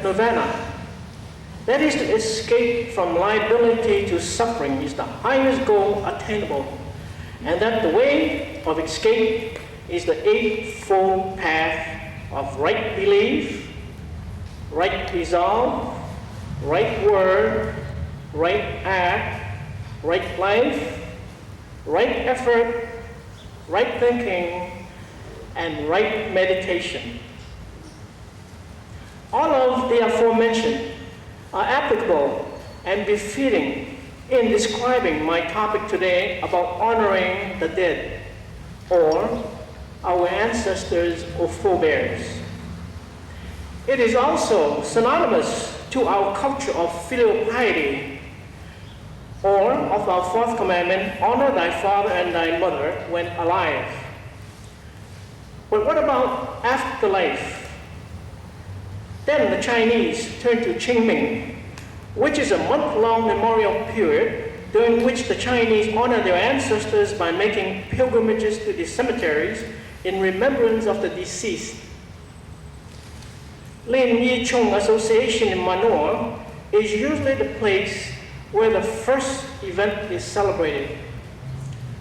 nirvana. That is, to escape from liability to suffering is the highest goal attainable, and that the way of escape is the eightfold path of right belief, right resolve, right word, right act, right life, right effort, right thinking, and right meditation. All of the aforementioned are applicable and befitting in describing my topic today about honoring the dead, or our ancestors or forebears. It is also synonymous to our culture of filial piety, or of our fourth commandment, honor thy father and thy mother when alive. But what about afterlife? Then the Chinese turn to Qingming, which is a month-long memorial period during which the Chinese honor their ancestors by making pilgrimages to the cemeteries in remembrance of the deceased. Lin Yi Chung Association in Manor is usually the place where the first event is celebrated.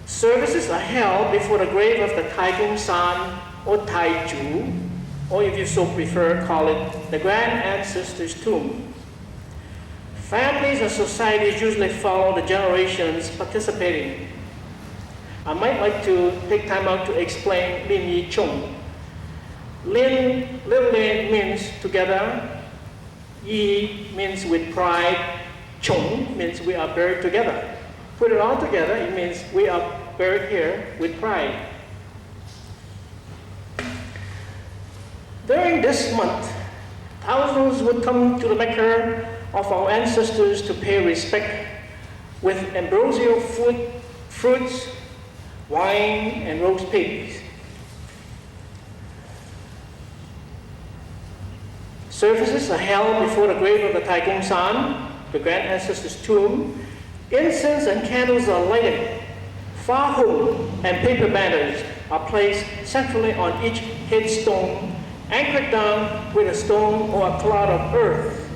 Services are held before the grave of the Taigong San or Taiju, or if you so prefer, call it the grand ancestor's tomb. Families and societies usually follow the generations participating. I might like to take time out to explain Lin Yi Chung. Lin literally means together, Yi means with pride, Chung means we are buried together. Put it all together, it means we are buried here with pride. During this month, thousands would come to the Mecca of our ancestors to pay respect with ambrosial fruits, wine, and roast pigs. Services are held before the grave of the Taigong San, the grand ancestor's tomb. Incense and candles are lighted. Fa hung and paper banners are placed centrally on each headstone, anchored down with a stone or a clod of earth.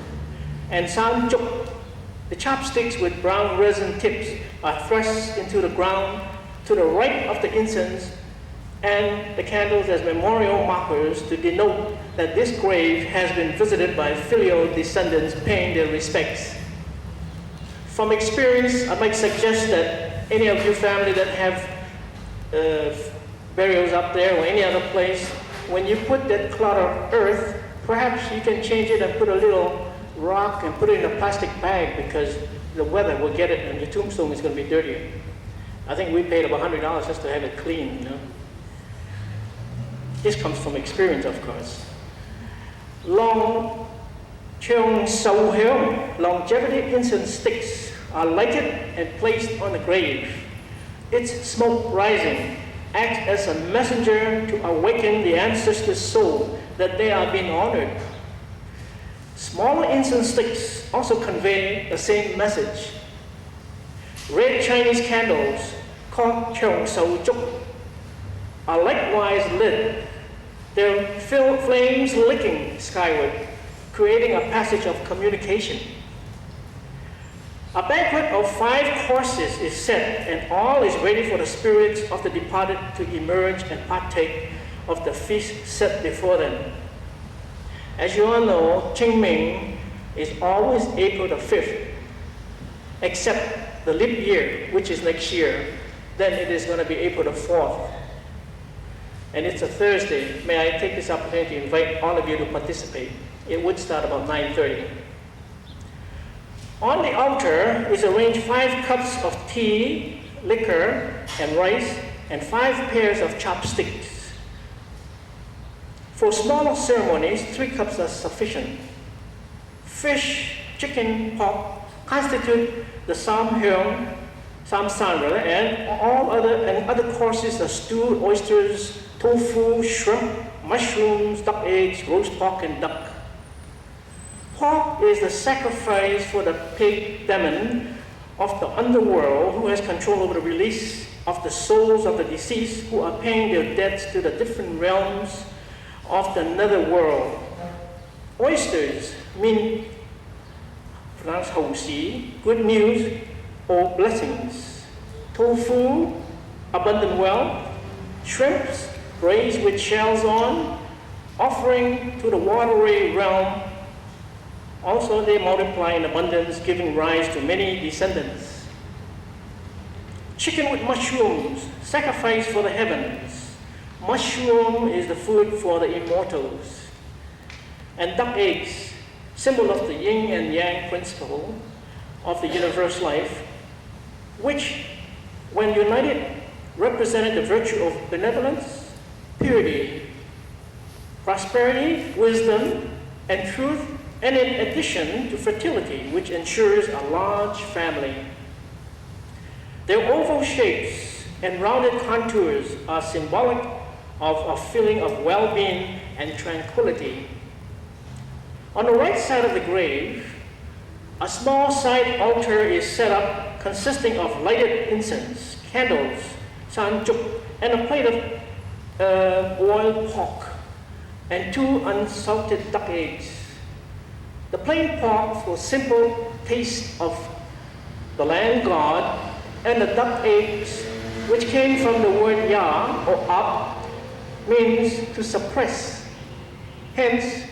And san chuk, the chopsticks with brown resin tips, are thrust into the ground to the right of the incense, and the candles as memorial markers to denote that this grave has been visited by filial descendants paying their respects. From experience, I might suggest that any of you family that have burials up there or any other place, when you put that clod of earth, perhaps you can change it and put a little rock and put it in a plastic bag, because the weather will get it and the tombstone is going to be dirtier. I think we paid about $100 just to have it clean, you know. This comes from experience, of course. Long Cheong Sau Heung, longevity incense sticks, are lighted and placed on the grave. Its smoke rising acts as a messenger to awaken the ancestors' soul that they are being honored. Smaller incense sticks also convey the same message. Red Chinese candles, called Cheong Sau Chuk, are likewise lit, their flames licking skyward, creating a passage of communication. A banquet of 5 courses is set, and all is ready for the spirits of the departed to emerge and partake of the feast set before them. As you all know, Qingming is always April the 5th, except the leap year, which is next year. Then it is going to be April the 4th. And it's a Thursday. May I take this opportunity to invite all of you to participate? It would start about 9:30. On the altar is arranged 5 cups of tea, liquor, and rice, and 5 pairs of chopsticks. For smaller ceremonies, 3 cups are sufficient. Fish, chicken, pork constitute the Sam San, and all other courses are stewed oysters, tofu, shrimp, mushrooms, duck eggs, roast pork, and duck. Pork is the sacrifice for the pig demon of the underworld, who has control over the release of the souls of the deceased who are paying their debts to the different realms of the netherworld. Oysters mean pronounced housi, good news or blessings. Tofu, abundant wealth. Shrimps, raised with shells on, offering to the watery realm. Also, they multiply in abundance, giving rise to many descendants. Chicken with mushrooms, sacrifice for the heavens. Mushroom is the food for the immortals. And duck eggs, symbol of the yin and yang principle of the universe life, which, when united, represented the virtue of benevolence, purity, prosperity, wisdom, and truth, and in addition to fertility, which ensures a large family. Their oval shapes and rounded contours are symbolic of a feeling of well-being and tranquility. On the right side of the grave, a small side altar is set up consisting of lighted incense, candles, sanjuk, and a plate of boiled pork, and 2 unsalted duck eggs. The plain pork for simple taste of the land god, and the duck eggs, which came from the word ya, or up, means to suppress, hence,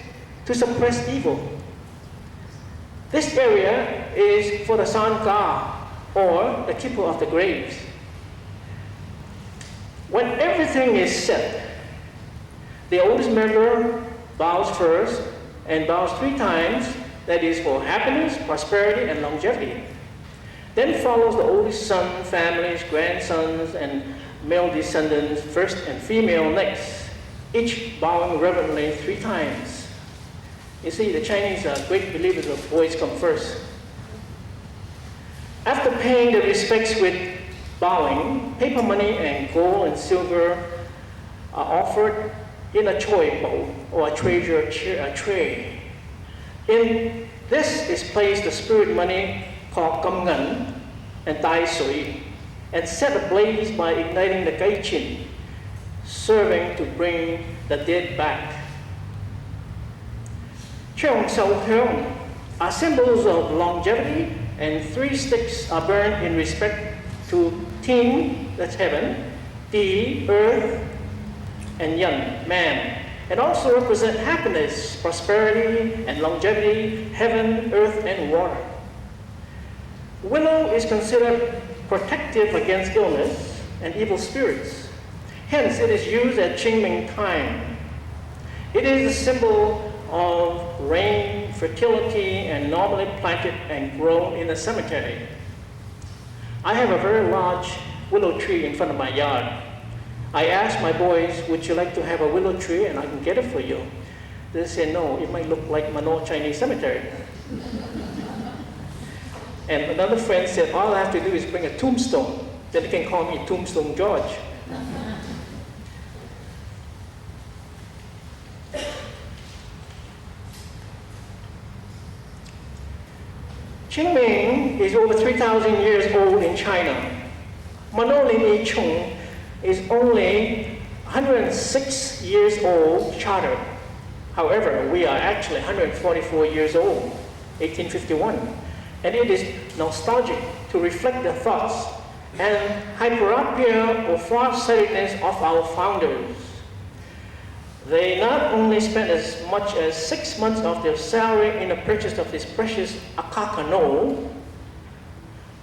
to suppress evil. This area is for the Sangha, or the keeper of the graves. When everything is set, the oldest member bows first and bows 3 times, that is for happiness, prosperity, and longevity. Then follows the oldest son, families, grandsons, and male descendants, first and female next, each bowing reverently 3 times. You see, the Chinese are great believers of boys come first. After paying the respects with bowing, paper money and gold and silver are offered in a choi bowl, or a treasure tray. In this is placed the spirit money called gam ngan and tai sui, and set ablaze by igniting the gai chin, serving to bring the dead back. Cheong Sao Heung are symbols of longevity, and 3 sticks are burned in respect to Tin, that's heaven, Di, earth, and Yan, man, and also represent happiness, prosperity, and longevity, heaven, earth, and water. Willow is considered protective against illness and evil spirits. Hence, it is used at Qingming time. It is a symbol of rain, fertility, and normally planted and grown in a cemetery. I have a very large willow tree in front of my yard. I asked my boys, would you like to have a willow tree and I can get it for you? They said, no, it might look like Manor Chinese cemetery. And another friend said, all I have to do is bring a tombstone. Then they can call me Tombstone George. Qingming is over 3,000 years old in China. Manolini Chung is only 106 years old chartered. However, we are actually 144 years old, 1851. And it is nostalgic to reflect the thoughts and hyperopia or farsightedness of our founders. They not only spent as much as 6 months of their salary in the purchase of this precious akakano,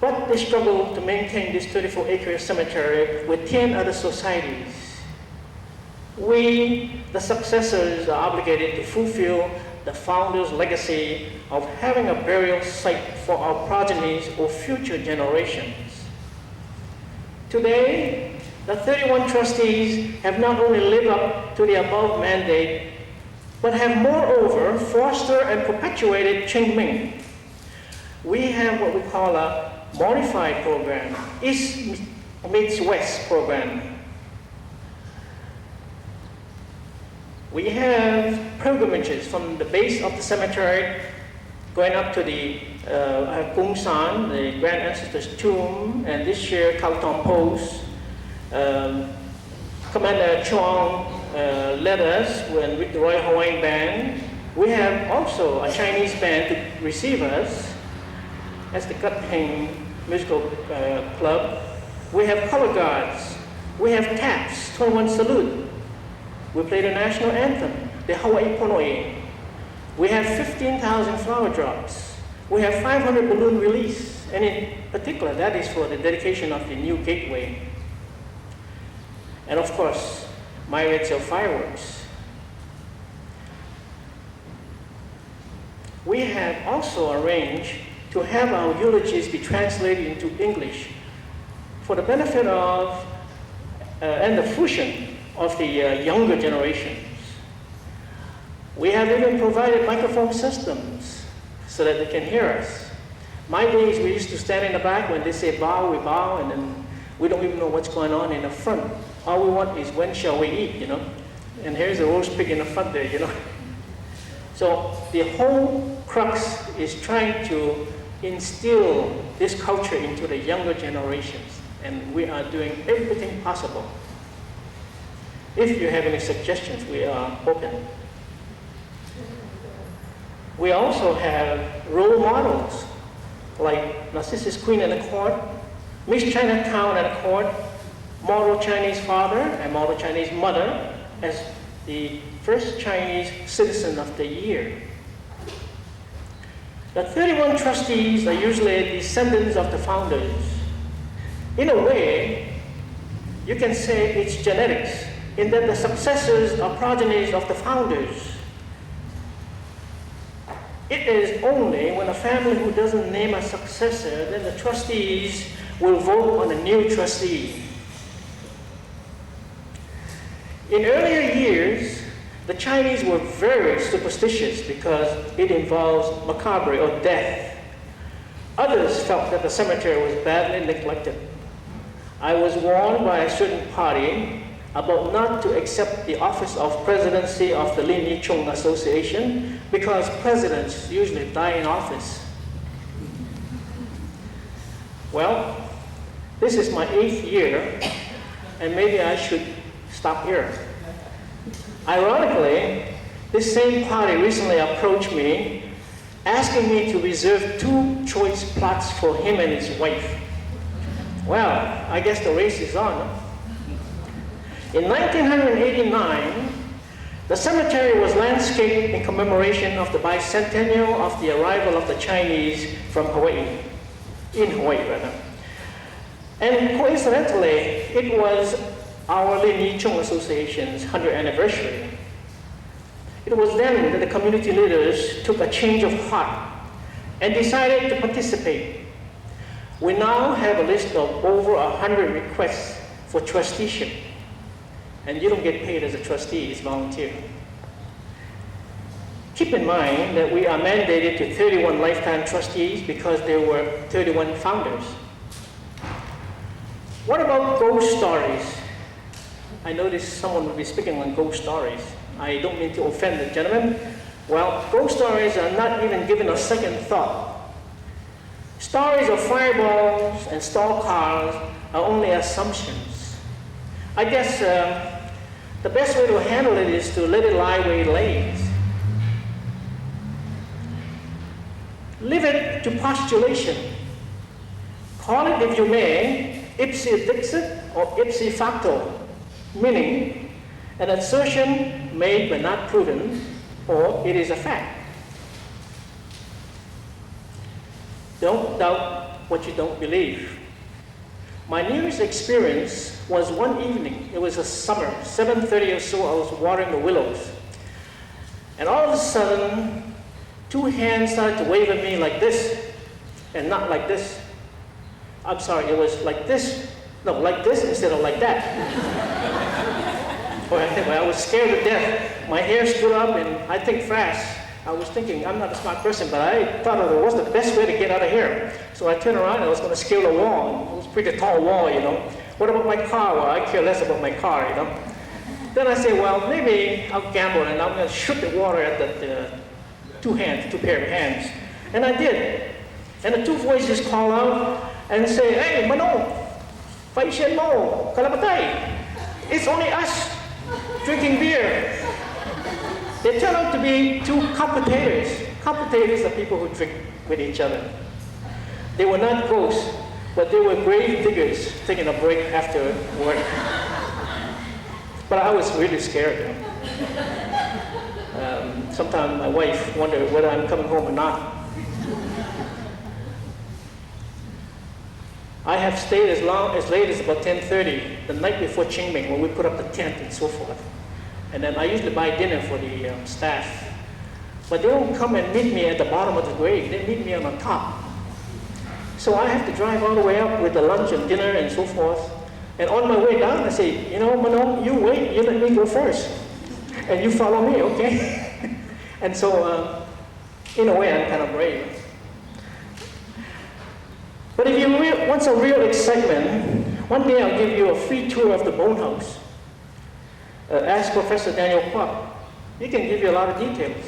but they struggled to maintain this 34-acre cemetery with 10 other societies. We, the successors, are obligated to fulfill the founders' legacy of having a burial site for our progenies or future generations. Today, the 31 trustees have not only lived up to the above mandate, but have moreover fostered and perpetuated Qingming. We have what we call a modified program, East meets West program. We have pilgrimages from the base of the cemetery going up to the Kung San, the grand ancestor's tomb, and this year Kauton Post. Commander Chong led us with the Royal Hawaiian Band We have also a Chinese band to receive us as the Gatheng Musical Club. We have color guards. We have taps, 21 Salute. We play the national anthem, the Hawaii Ponoe. We have 15,000 flower drops. We have 500 balloon release. And in particular, that is for the dedication of the new gateway. And of course, myriads of fireworks. We have also arranged to have our eulogies be translated into English for the benefit of and the fruition of the younger generations. We have even provided microphone systems so that they can hear us. My days, we used to stand in the back. When they say bow, we bow, and then we don't even know what's going on in the front. All we want is when shall we eat, you know? And here's a roast pig in the front there, you know? So the whole crux is trying to instill this culture into the younger generations, and we are doing everything possible. If you have any suggestions, we are open. We also have role models like Narcissus Queen and the Court, Miss Chinatown and the Court, Model Chinese Father and Model Chinese Mother as the first Chinese Citizen of the Year. The 31 trustees are usually descendants of the founders. In a way, you can say it's genetics, in that the successors are progenies of the founders. It is only when a family who doesn't name a successor, then the trustees will vote on a new trustee. In earlier years, the Chinese were very superstitious because it involves macabre or death. Others felt that the cemetery was badly neglected. I was warned by a certain party about not to accept the office of presidency of the Lin Yi-chung Association because presidents usually die in office. Well, this is my 8th year, and maybe I should stop here. Ironically, this same party recently approached me asking me to reserve 2 choice plots for him and his wife. Well, I guess the race is on. Huh? In 1989, the cemetery was landscaped in commemoration of the bicentennial of the arrival of the Chinese from Hawaii, in Hawaii rather. And coincidentally, it was our Lin Yi-chung Association's 100th anniversary. It was then that the community leaders took a change of heart and decided to participate. We now have a list of over 100 requests for trusteeship. And you don't get paid as a trustee, it's volunteer. Keep in mind that we are mandated to 31 lifetime trustees because there were 31 founders. What about ghost stories? I noticed someone will be speaking on ghost stories. I don't mean to offend the gentleman. Well, ghost stories are not even given a second thought. Stories of fireballs and stalled cars are only assumptions. I guess the best way to handle it is to let it lie where it lays. Leave it to postulation. Call it, if you may, ipsi dixit or ipsi facto, meaning an assertion made but not proven, or it is a fact. Don't doubt what you don't believe. My nearest experience was one evening. It was a summer, 7:30 or so. I was watering the willows. And all of a sudden, 2 hands started to wave at me like this, and not like this. I'm sorry, it was like this. No, like this instead of like that. Well, I was scared to death. My hair stood up, and I think fast. I was thinking, I'm not a smart person, but I thought it was the best way to get out of here. So I turned around and I was going to scale the wall. It was a pretty tall wall, you know. What about my car? Well, I care less about my car, you know. Then I say, well, maybe I'll gamble and I'm going to shoot the water at the 2 pair of hands. And I did. And the 2 voices call out and say, hey, Mano, Faishen Mo, Kalabatay. It's only us drinking beer. They turned out to be two cockatiers. Cockatiers are people who drink with each other. They were not ghosts, but they were grave diggers taking a break after work. But I was really scared. Sometimes my wife wondered whether I'm coming home or not. I have stayed as late as about 10:30 the night before Qingming when we put up the tent and so forth. And then I usually buy dinner for the staff. But they don't come and meet me at the bottom of the grave. They meet me on the top. So I have to drive all the way up with the lunch and dinner and so forth. And on my way down, I say, you know, Manon, you wait, you let me go first. And you follow me, okay? And so, in a way, I'm kind of brave. But if you want some real excitement, one day I'll give you a free tour of the bone house. Ask Professor Daniel Kwok. He can give you a lot of details.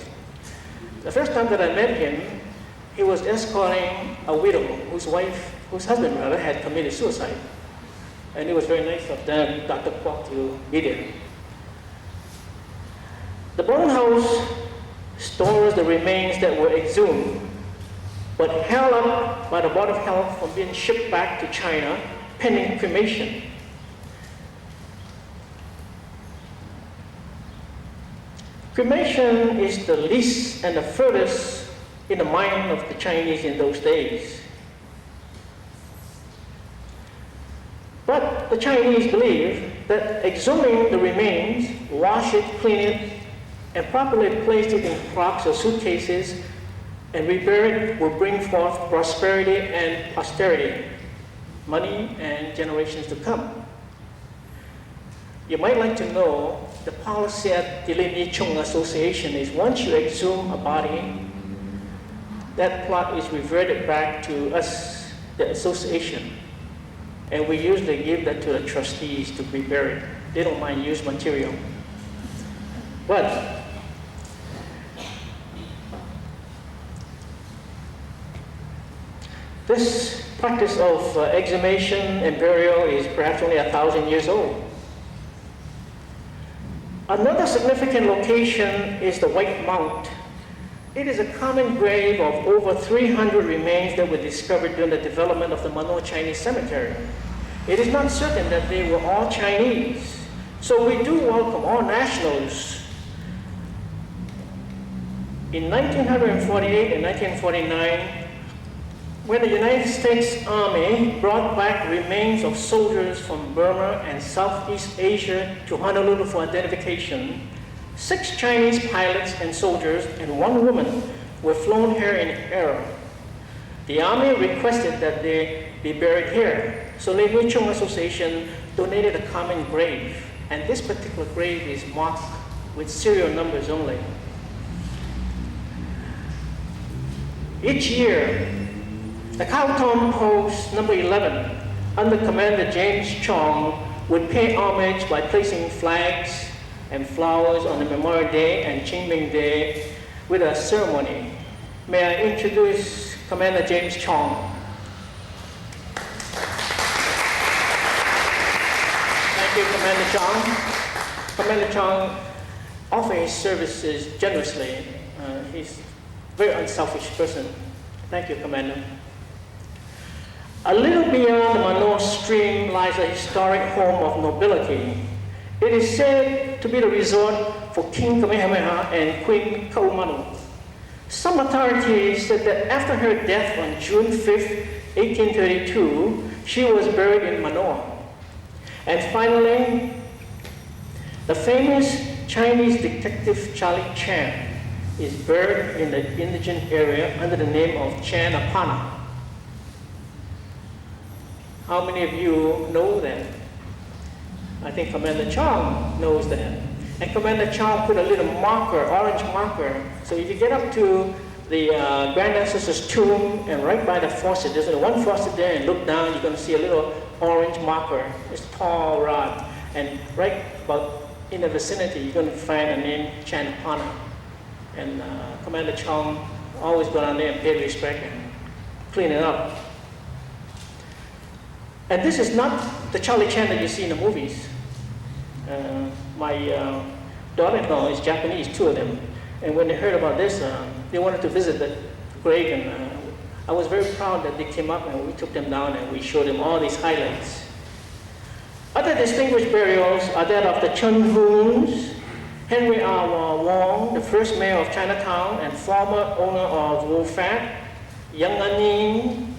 The first time that I met him, he was escorting a widow whose husband had committed suicide. And it was very nice of them, Dr. Kwok, to be there. The bone house stores the remains that were exhumed, but held up by the Board of Health from being shipped back to China pending cremation. Cremation is the least and the furthest in the mind of the Chinese in those days. But the Chinese believe that exhuming the remains, wash it, clean it, and properly place it in crocks or suitcases and rebury it will bring forth prosperity and posterity, money and generations to come. You might like to know the policy at the Living&Dying Association is once you exhume a body, that plot is reverted back to us, the association. And we usually give that to the trustees to be buried. They don't mind used material. But this practice of exhumation and burial is perhaps only 1,000 years old. Another significant location is the White Mount. It is a common grave of over 300 remains that were discovered during the development of the Manoa Chinese Cemetery. It is not certain that they were all Chinese, so we do welcome all nationals. In 1948 and 1949, when the United States Army brought back remains of soldiers from Burma and Southeast Asia to Honolulu for identification, 6 Chinese pilots and soldiers and 1 woman were flown here in error. The Army requested that they be buried here, so Living&Dying Association donated a common grave, and this particular grave is marked with serial numbers only. Each year, the Kowtown Post number 11, under Commander James Chong, would pay homage by placing flags and flowers on the Memorial Day and Qingming Day with a ceremony. May I introduce Commander James Chong. Thank you, Commander Chong. Commander Chong offers his services generously. He's a very unselfish person. Thank you, Commander. A little beyond the Manoa Stream lies a historic home of nobility. It is said to be the resort for King Kamehameha and Queen Kaumanu. Some authorities said that after her death on June 5, 1832, she was buried in Manoa. And finally, the famous Chinese detective Charlie Chan is buried in the indigent area under the name of Chan Apana. How many of you know that? I think Commander Chong knows that. And Commander Chong put a little marker, orange marker. So if you get up to the Grand Ancestor's tomb and right by the faucet, there's one faucet there, and look down, you're going to see a little orange marker. It's a tall rod. And right about in the vicinity, you're going to find a name, Chan Apana. And Commander Chong always go down there and pay respect and clean it up. And this is not the Charlie Chan that you see in the movies. My daughter-in-law is Japanese, two of them. And when they heard about this, they wanted to visit the grave, and I was very proud that they came up and we took them down and we showed them all these highlights. Other distinguished burials are that of the Chun Hoons, Henry R. Wong, the first mayor of Chinatown and former owner of Wu Fat, Yang Anin,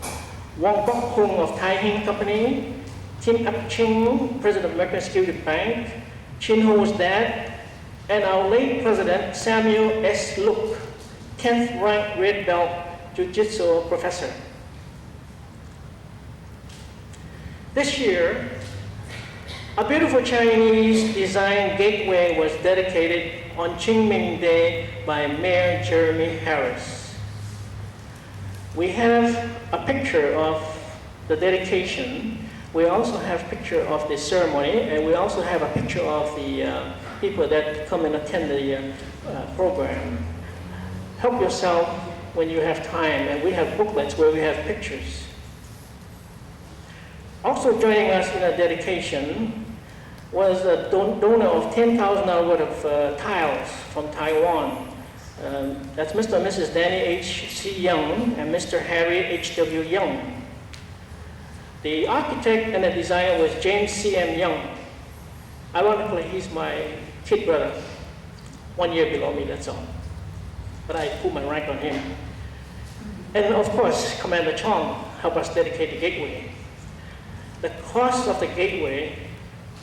Wong Bok Hung of Tai Hing Company, Kim Ap Ching, president of American Security Bank, Chin Ho's dad, and our late president, Samuel S. Look, 10th ranked red belt jiu-jitsu professor. This year, a beautiful Chinese design gateway was dedicated on Qingming Day by Mayor Jeremy Harris. We have a picture of the dedication. We also have a picture of the ceremony, and we also have a picture of the people that come and attend the program. Help yourself when you have time, and we have booklets where we have pictures. Also joining us in a dedication was a donor of $10,000 worth of tiles from Taiwan. That's Mr. and Mrs. Danny H.C. Young and Mr. Harry H.W. Young. The architect and the designer was James C.M. Young. Ironically, he's my kid brother, 1 year below me, that's all. But I put my rank on him. And of course, Commander Chong helped us dedicate the gateway. The cost of the gateway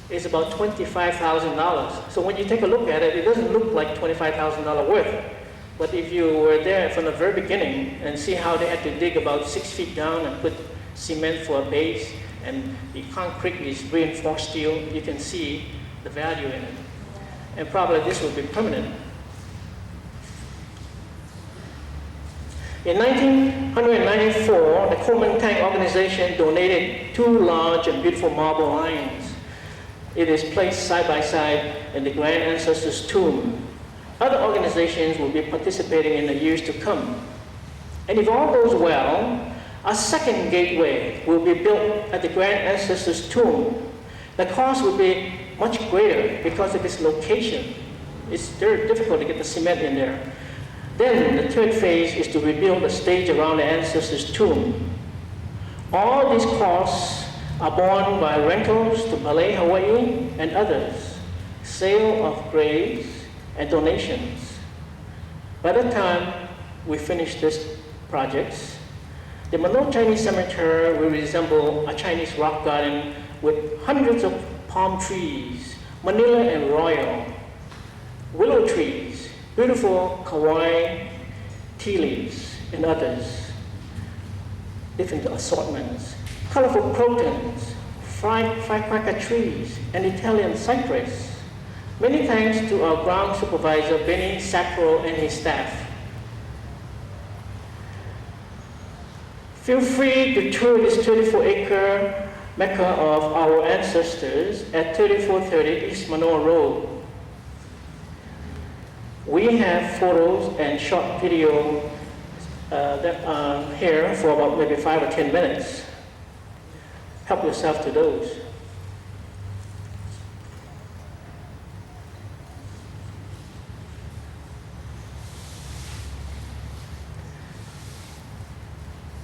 is about $25,000. So when you take a look at it, it doesn't look like $25,000 worth. But if you were there from the very beginning and see how they had to dig about 6 feet down and put cement for a base, and the concrete is reinforced steel, you can see the value in it. And probably this will be permanent. In 1994, the Kuomintang organization donated 2 large and beautiful marble lions. It is placed side by side in the Grand Ancestors' tomb. Other organizations will be participating in the years to come. And if all goes well, a second gateway will be built at the Grand Ancestors' tomb. The cost will be much greater because of its location. It's very difficult to get the cement in there. Then the third phase is to rebuild a stage around the ancestors' tomb. All these costs are borne by rentals to Ballet Hawaii and others, sale of graves, and donations. By the time we finish this project, the Mano Chinese Cemetery will resemble a Chinese rock garden with hundreds of palm trees, Manila and Royal, willow trees, beautiful Kauai tea leaves, and others, different assortments, colorful crotons, firecracker trees, and Italian cypress. Many thanks to our ground supervisor, Benny Sacro, and his staff. Feel free to tour this 34-acre Mecca of our ancestors at 3430 East Manoa Road. We have photos and short video that are here for about maybe 5 or 10 minutes. Help yourself to those.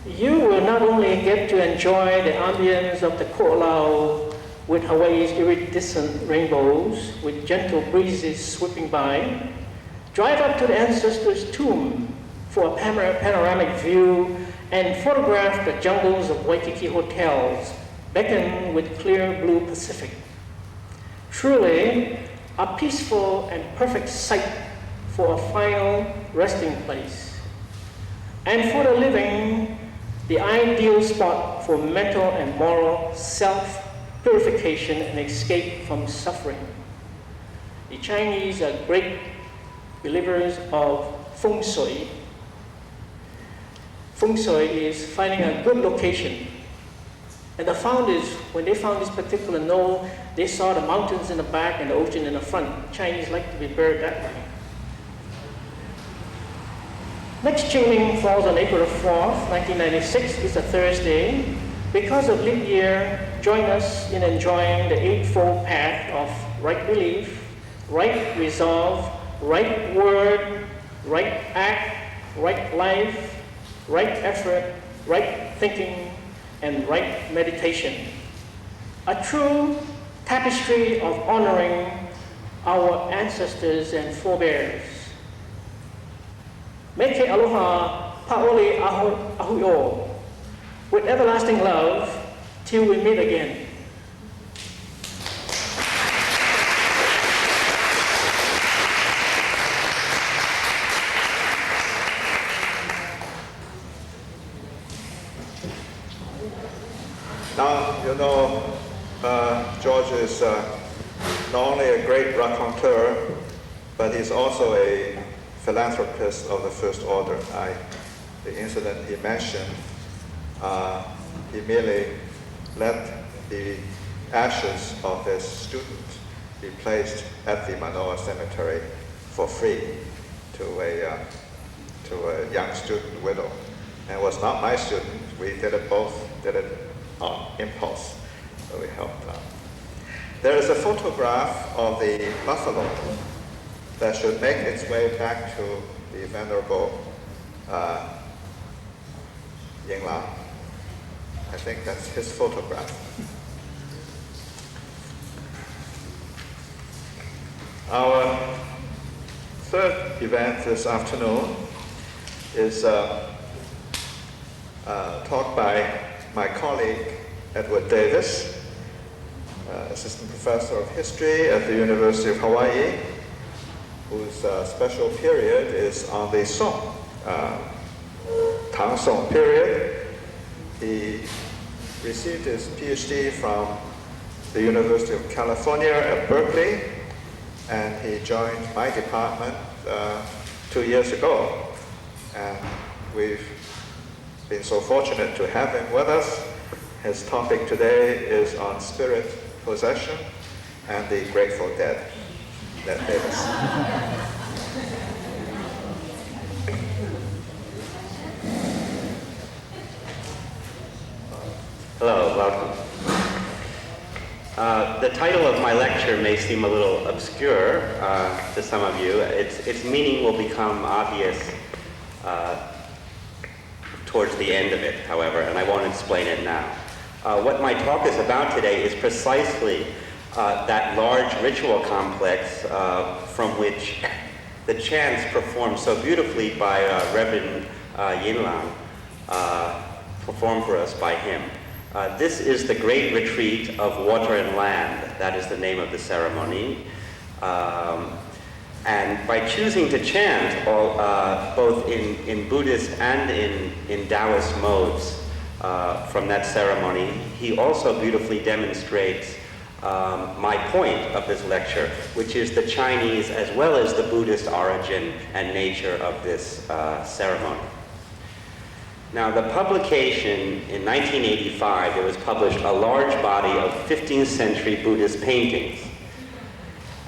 You will not only get to enjoy the ambience of the Ko'olau with Hawaii's iridescent rainbows, with gentle breezes sweeping by, drive up to the ancestors' tomb for a panoramic view and photograph the jungles of Waikiki hotels, beckon with clear blue Pacific. Truly, a peaceful and perfect site for a final resting place. And for the living, the ideal spot for mental and moral self-purification and escape from suffering. The Chinese are great believers of feng shui. Feng shui is finding a good location. And the founders, when they found this particular node, they saw the mountains in the back and the ocean in the front. Chinese like to be buried that way. Next Qingming falls on April 4th, 1996. It's a Thursday. Because of leap year, join us in enjoying the Eightfold Path of right belief, right resolve, right word, right act, right life, right effort, right thinking, and right meditation. A true tapestry of honoring our ancestors and forebears. Meke aloha paoli ahuyo, with everlasting love, till we meet again. Now, you know, George is not only a great raconteur, but he's also a philanthropist of the first order. The incident he mentioned, he merely let the ashes of his student be placed at the Manoa Cemetery for free to a young student widow. And it was not my student. We did it on impulse, so we helped out. There is a photograph of the buffalo that should make its way back to the venerable Yinglang. I think that's his photograph. Our third event this afternoon is talk by my colleague, Edward Davis, assistant professor of history at the University of Hawaii, whose special period is on the Song, Tang Song period. He received his PhD from the University of California at Berkeley, and he joined my department 2 years ago. And we've been so fortunate to have him with us. His topic today is on spirit possession and the Grateful Dead. Ned Davis. Hello, welcome. The title of my lecture may seem a little obscure to some of you. Its meaning will become obvious towards the end of it, however, and I won't explain it now. What my talk is about today is precisely that large ritual complex from which the chants performed so beautifully by Reverend Yinglang, performed for us by him. This is the Great Retreat of Water and Land. That is the name of the ceremony. And by choosing to chant both in Buddhist and in Taoist modes from that ceremony, he also beautifully demonstrates my point of this lecture, which is the Chinese as well as the Buddhist origin and nature of this ceremony. Now, the publication in 1985, there was published a large body of 15th century Buddhist paintings.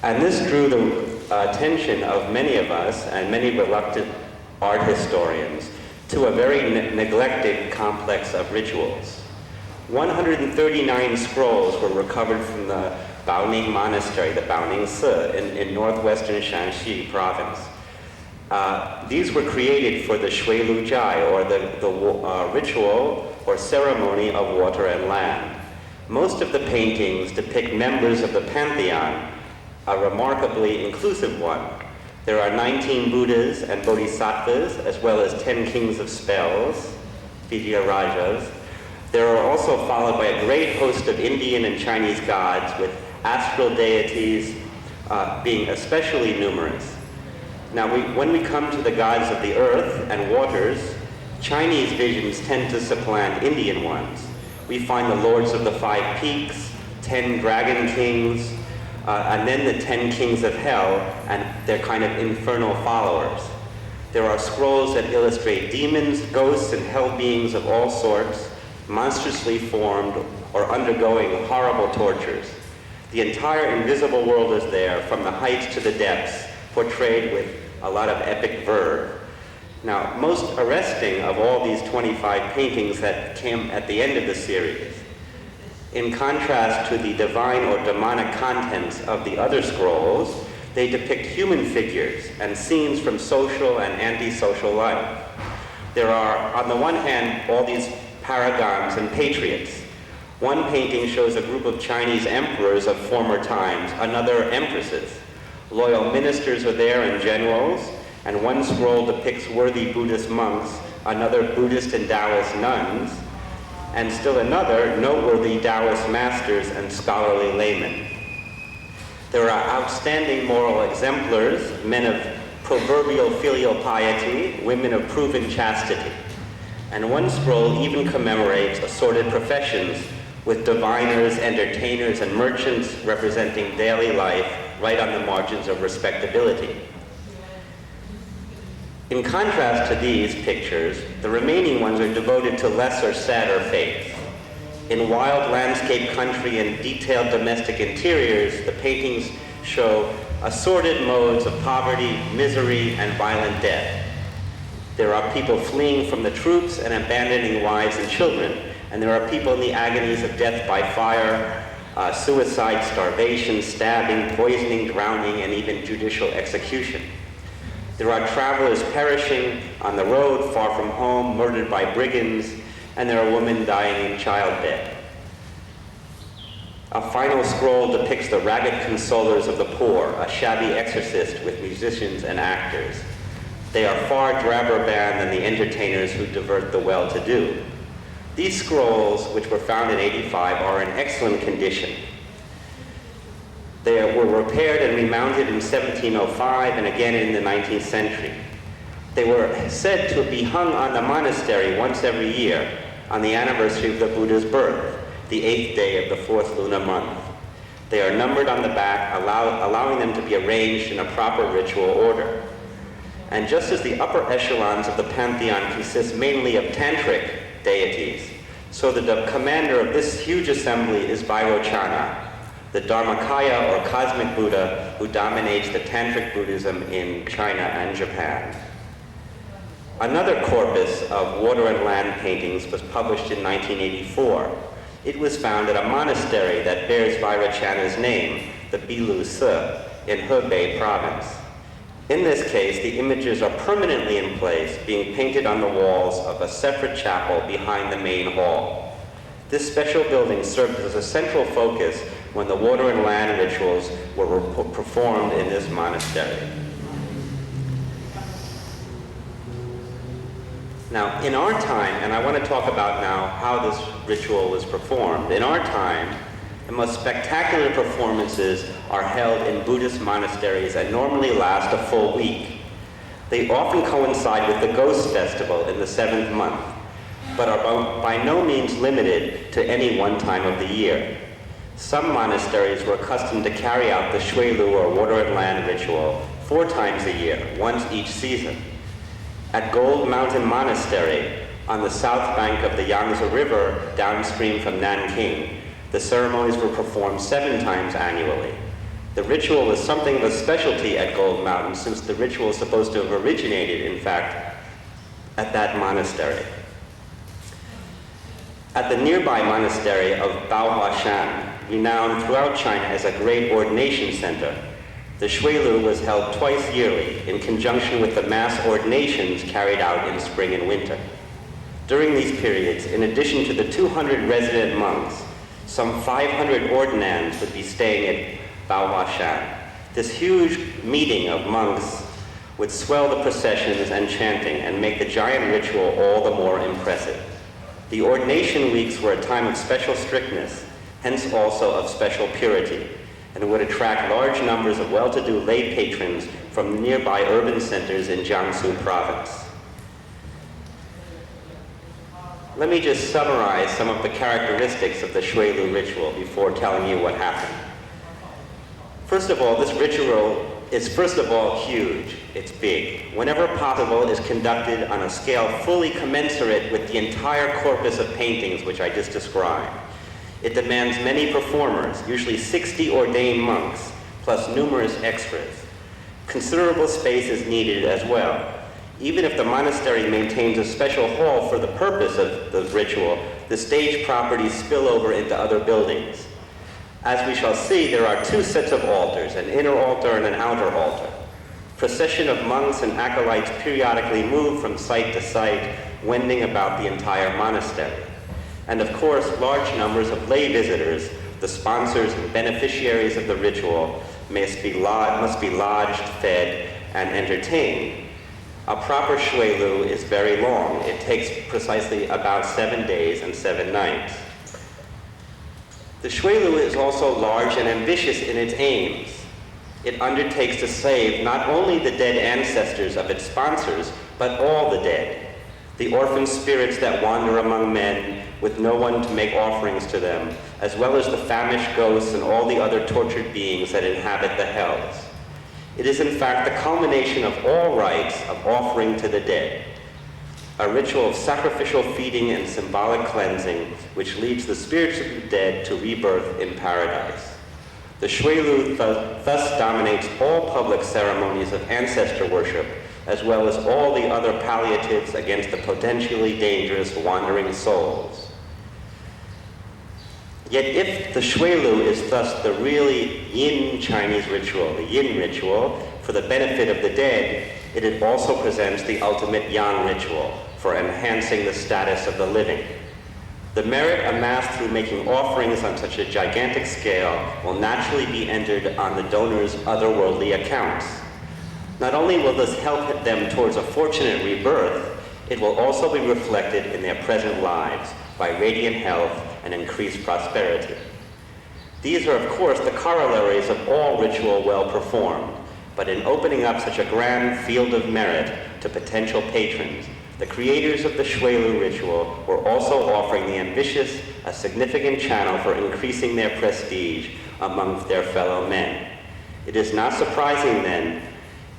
And this drew the attention of many of us and many reluctant art historians to a very neglected complex of rituals. 139 scrolls were recovered from the Baoning Monastery, the Baoning Si, in northwestern Shanxi province. These were created for the Shui Lu Jai, or the ritual or ceremony of water and land. Most of the paintings depict members of the pantheon, a remarkably inclusive one. There are 19 Buddhas and Bodhisattvas, as well as 10 kings of spells, Vidyarajas. There are also followed by a great host of Indian and Chinese gods, with astral deities being especially numerous. Now, when we come to the gods of the earth and waters, Chinese visions tend to supplant Indian ones. We find the lords of the 5 peaks, 10 dragon kings, and then the 10 kings of hell and their kind of infernal followers. There are scrolls that illustrate demons, ghosts, and hell beings of all sorts, monstrously formed or undergoing horrible tortures. The entire invisible world is there, from the heights to the depths, portrayed with a lot of epic verve. Now, most arresting of all these 25 paintings that came at the end of the series, in contrast to the divine or demonic contents of the other scrolls, They depict human figures and scenes from social and anti-social life. There are, on the one hand, all these paragons and patriots. One painting shows a group of Chinese emperors of former times, another empresses. Loyal ministers are there and generals, and one scroll depicts worthy Buddhist monks, another Buddhist and Taoist nuns, and still another noteworthy Taoist masters and scholarly laymen. There are outstanding moral exemplars, men of proverbial filial piety, women of proven chastity. And one scroll even commemorates assorted professions, with diviners, entertainers, and merchants representing daily life right on the margins of respectability. In contrast to these pictures, the remaining ones are devoted to lesser, sadder faiths. In wild landscape country and detailed domestic interiors, the paintings show assorted modes of poverty, misery, and violent death. There are people fleeing from the troops and abandoning wives and children, and there are people in the agonies of death by fire, suicide, starvation, stabbing, poisoning, drowning, and even judicial execution. There are travelers perishing on the road, far from home, murdered by brigands, and there are women dying in childbed. A final scroll depicts the ragged consolers of the poor, a shabby exorcist with musicians and actors. They are far drabber band than the entertainers who divert the well-to-do. These scrolls, which were found in '85, are in excellent condition. They were repaired and remounted in 1705 and again in the 19th century. They were said to be hung on the monastery once every year on the anniversary of the Buddha's birth, the 8th day of the 4th lunar month. They are numbered on the back, allowing them to be arranged in a proper ritual order. And just as the upper echelons of the pantheon consist mainly of tantric deities, so the commander of this huge assembly is Vairochana, the Dharmakaya or cosmic Buddha who dominates the tantric Buddhism in China and Japan. Another corpus of water and land paintings was published in 1984. It was found at a monastery that bears Vairochana's name, the Bilu Se, in Hebei province. In this case, the images are permanently in place, being painted on the walls of a separate chapel behind the main hall. This special building served as a central focus when the water and land rituals were performed in this monastery. Now, in our time, and I want to talk about now how this ritual was performed, in our time, the most spectacular performances are held in Buddhist monasteries and normally last a full week. They often coincide with the Ghost Festival in the 7th month, but are by no means limited to any one time of the year. Some monasteries were accustomed to carry out the Shuilu or water and land ritual 4 times a year, once each season. At Gold Mountain Monastery, on the south bank of the Yangtze River downstream from Nanking, the ceremonies were performed 7 times annually. The ritual was something of a specialty at Gold Mountain, since the ritual is supposed to have originated, in fact, at that monastery. At the nearby monastery of Baohuashan, renowned throughout China as a great ordination center, the Shuilu was held twice yearly in conjunction with the mass ordinations carried out in spring and winter. During these periods, in addition to the 200 resident monks, some 500 ordinands would be staying at Baohuashan. This huge meeting of monks would swell the processions and chanting and make the giant ritual all the more impressive. The ordination weeks were a time of special strictness, hence also of special purity, and would attract large numbers of well-to-do lay patrons from the nearby urban centers in Jiangsu province. Let me just summarize some of the characteristics of the Shuilu ritual before telling you what happened. First of all, this ritual is huge. It's big. Whenever possible, is conducted on a scale fully commensurate with the entire corpus of paintings which I just described. It demands many performers, usually 60 ordained monks, plus numerous extras. Considerable space is needed as well. Even if the monastery maintains a special hall for the purpose of the ritual, the stage properties spill over into other buildings. As we shall see, there are two sets of altars, an inner altar and an outer altar. Procession of monks and acolytes periodically move from site to site, wending about the entire monastery. And of course, large numbers of lay visitors, the sponsors and beneficiaries of the ritual, must be lodged, fed, and entertained. A proper shui lu is very long. It takes precisely about 7 days and 7 nights. The shui lu is also large and ambitious in its aims. It undertakes to save not only the dead ancestors of its sponsors, but all the dead, the orphan spirits that wander among men with no one to make offerings to them, as well as the famished ghosts and all the other tortured beings that inhabit the hells. It is in fact the culmination of all rites of offering to the dead, a ritual of sacrificial feeding and symbolic cleansing which leads the spirits of the dead to rebirth in paradise. The shui lu thus dominates all public ceremonies of ancestor worship, as well as all the other palliatives against the potentially dangerous wandering souls. Yet if the shui lu is thus the really yin Chinese ritual, the yin ritual, for the benefit of the dead, it also presents the ultimate yang ritual for enhancing the status of the living. The merit amassed through making offerings on such a gigantic scale will naturally be entered on the donor's otherworldly accounts. Not only will this help them towards a fortunate rebirth, it will also be reflected in their present lives by radiant health and increased prosperity. These are, of course, the corollaries of all ritual well performed, but in opening up such a grand field of merit to potential patrons, the creators of the shui lu ritual were also offering the ambitious a significant channel for increasing their prestige among their fellow men. It is not surprising then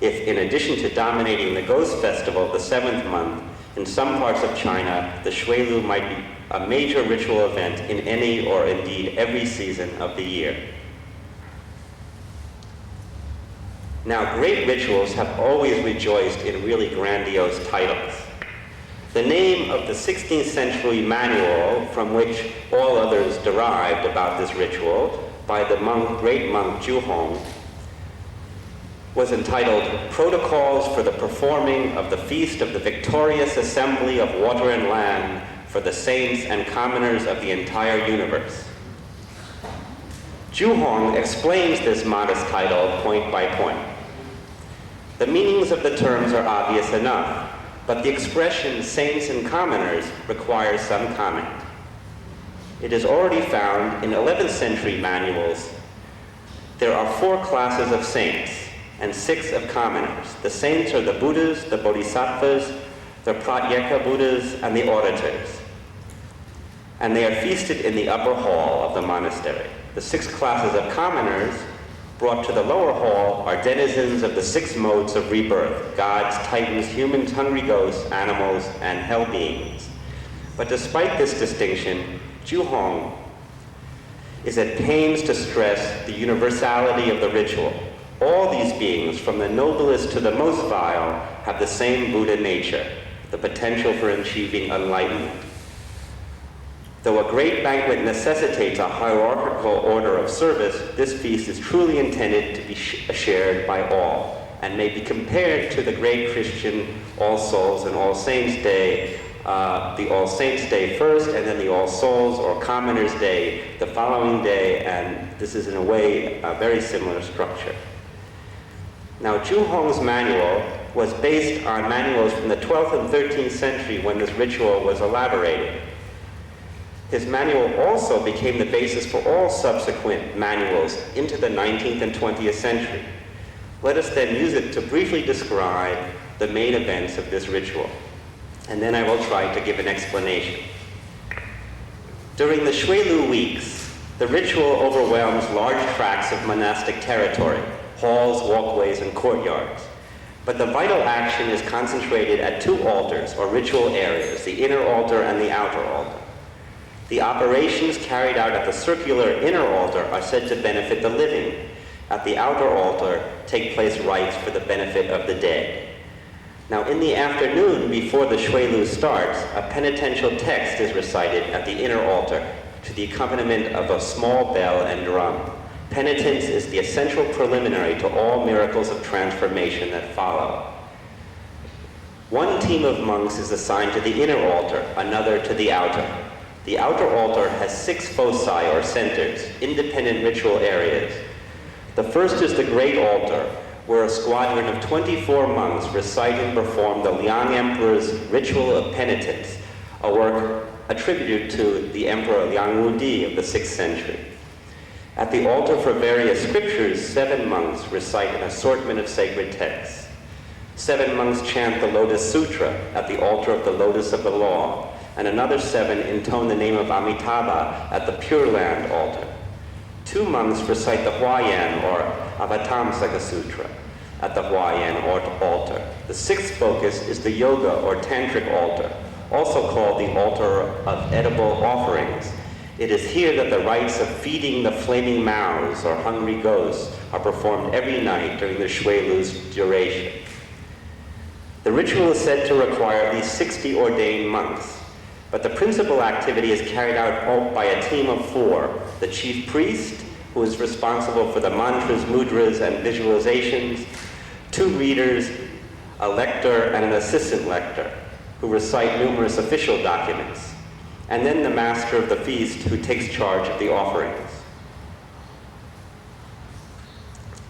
if, in addition to dominating the Ghost Festival of the 7th month, in some parts of China, the shui lu might be a major ritual event in any or indeed every season of the year. Now, great rituals have always rejoiced in really grandiose titles. The name of the 16th century manual from which all others derived about this ritual by the great monk Zhu Hong was entitled Protocols for the Performing of the Feast of the Victorious Assembly of Water and Land for the Saints and Commoners of the Entire Universe. Zhu Hong explains this modest title point by point. The meanings of the terms are obvious enough, but the expression saints and commoners requires some comment. It is already found in 11th century manuals. There are 4 classes of saints and 6 of commoners. The saints are the Buddhas, the Bodhisattvas, the Pratyeka Buddhas, and the auditors. And they are feasted in the upper hall of the monastery. The 6 classes of commoners brought to the lower hall are denizens of the 6 modes of rebirth: gods, titans, humans, hungry ghosts, animals, and hell beings. But despite this distinction, Zhu Hong is at pains to stress the universality of the ritual. All these beings, from the noblest to the most vile, have the same Buddha nature, the potential for achieving enlightenment. Though a great banquet necessitates a hierarchical order of service, this feast is truly intended to be shared by all, and may be compared to the great Christian All Souls and All Saints Day, the All Saints Day first, and then the All Souls or Commoners Day the following day, and this is in a way a very similar structure. Now, Zhu Hong's manual was based on manuals from the 12th and 13th century when this ritual was elaborated. His manual also became the basis for all subsequent manuals into the 19th and 20th century. Let us then use it to briefly describe the main events of this ritual, and then I will try to give an explanation. During the shui lu weeks, the ritual overwhelms large tracts of monastic territory, halls, walkways, and courtyards. But the vital action is concentrated at 2 altars, or ritual areas, the inner altar and the outer altar. The operations carried out at the circular inner altar are said to benefit the living. At the outer altar take place rites for the benefit of the dead. Now, in the afternoon, before the shui lu starts, a penitential text is recited at the inner altar to the accompaniment of a small bell and drum. Penitence is the essential preliminary to all miracles of transformation that follow. One team of monks is assigned to the inner altar, another to the outer. The outer altar has 6 foci or centers, independent ritual areas. The first is the great altar, where a squadron of 24 monks recite and perform the Liang Emperor's ritual of penitence, a work attributed to the Emperor Liang Wudi of the 6th century. At the altar for various scriptures, 7 monks recite an assortment of sacred texts. 7 monks chant the Lotus Sutra at the altar of the Lotus of the Law, and another 7 intone the name of Amitabha at the Pure Land altar. 2 monks recite the Huayan or Avatamsaka Sutra at the Huayan altar. The 6th focus is the Yoga or Tantric altar, also called the altar of edible offerings. It is here that the rites of feeding the flaming mouths or hungry ghosts are performed every night during the Shui Lu's duration. The ritual is said to require at least 60 ordained monks, but the principal activity is carried out by a team of 4, the chief priest, who is responsible for the mantras, mudras, and visualizations, 2 readers, a lector, and an assistant lector, who recite numerous official documents, and then the master of the feast, who takes charge of the offerings.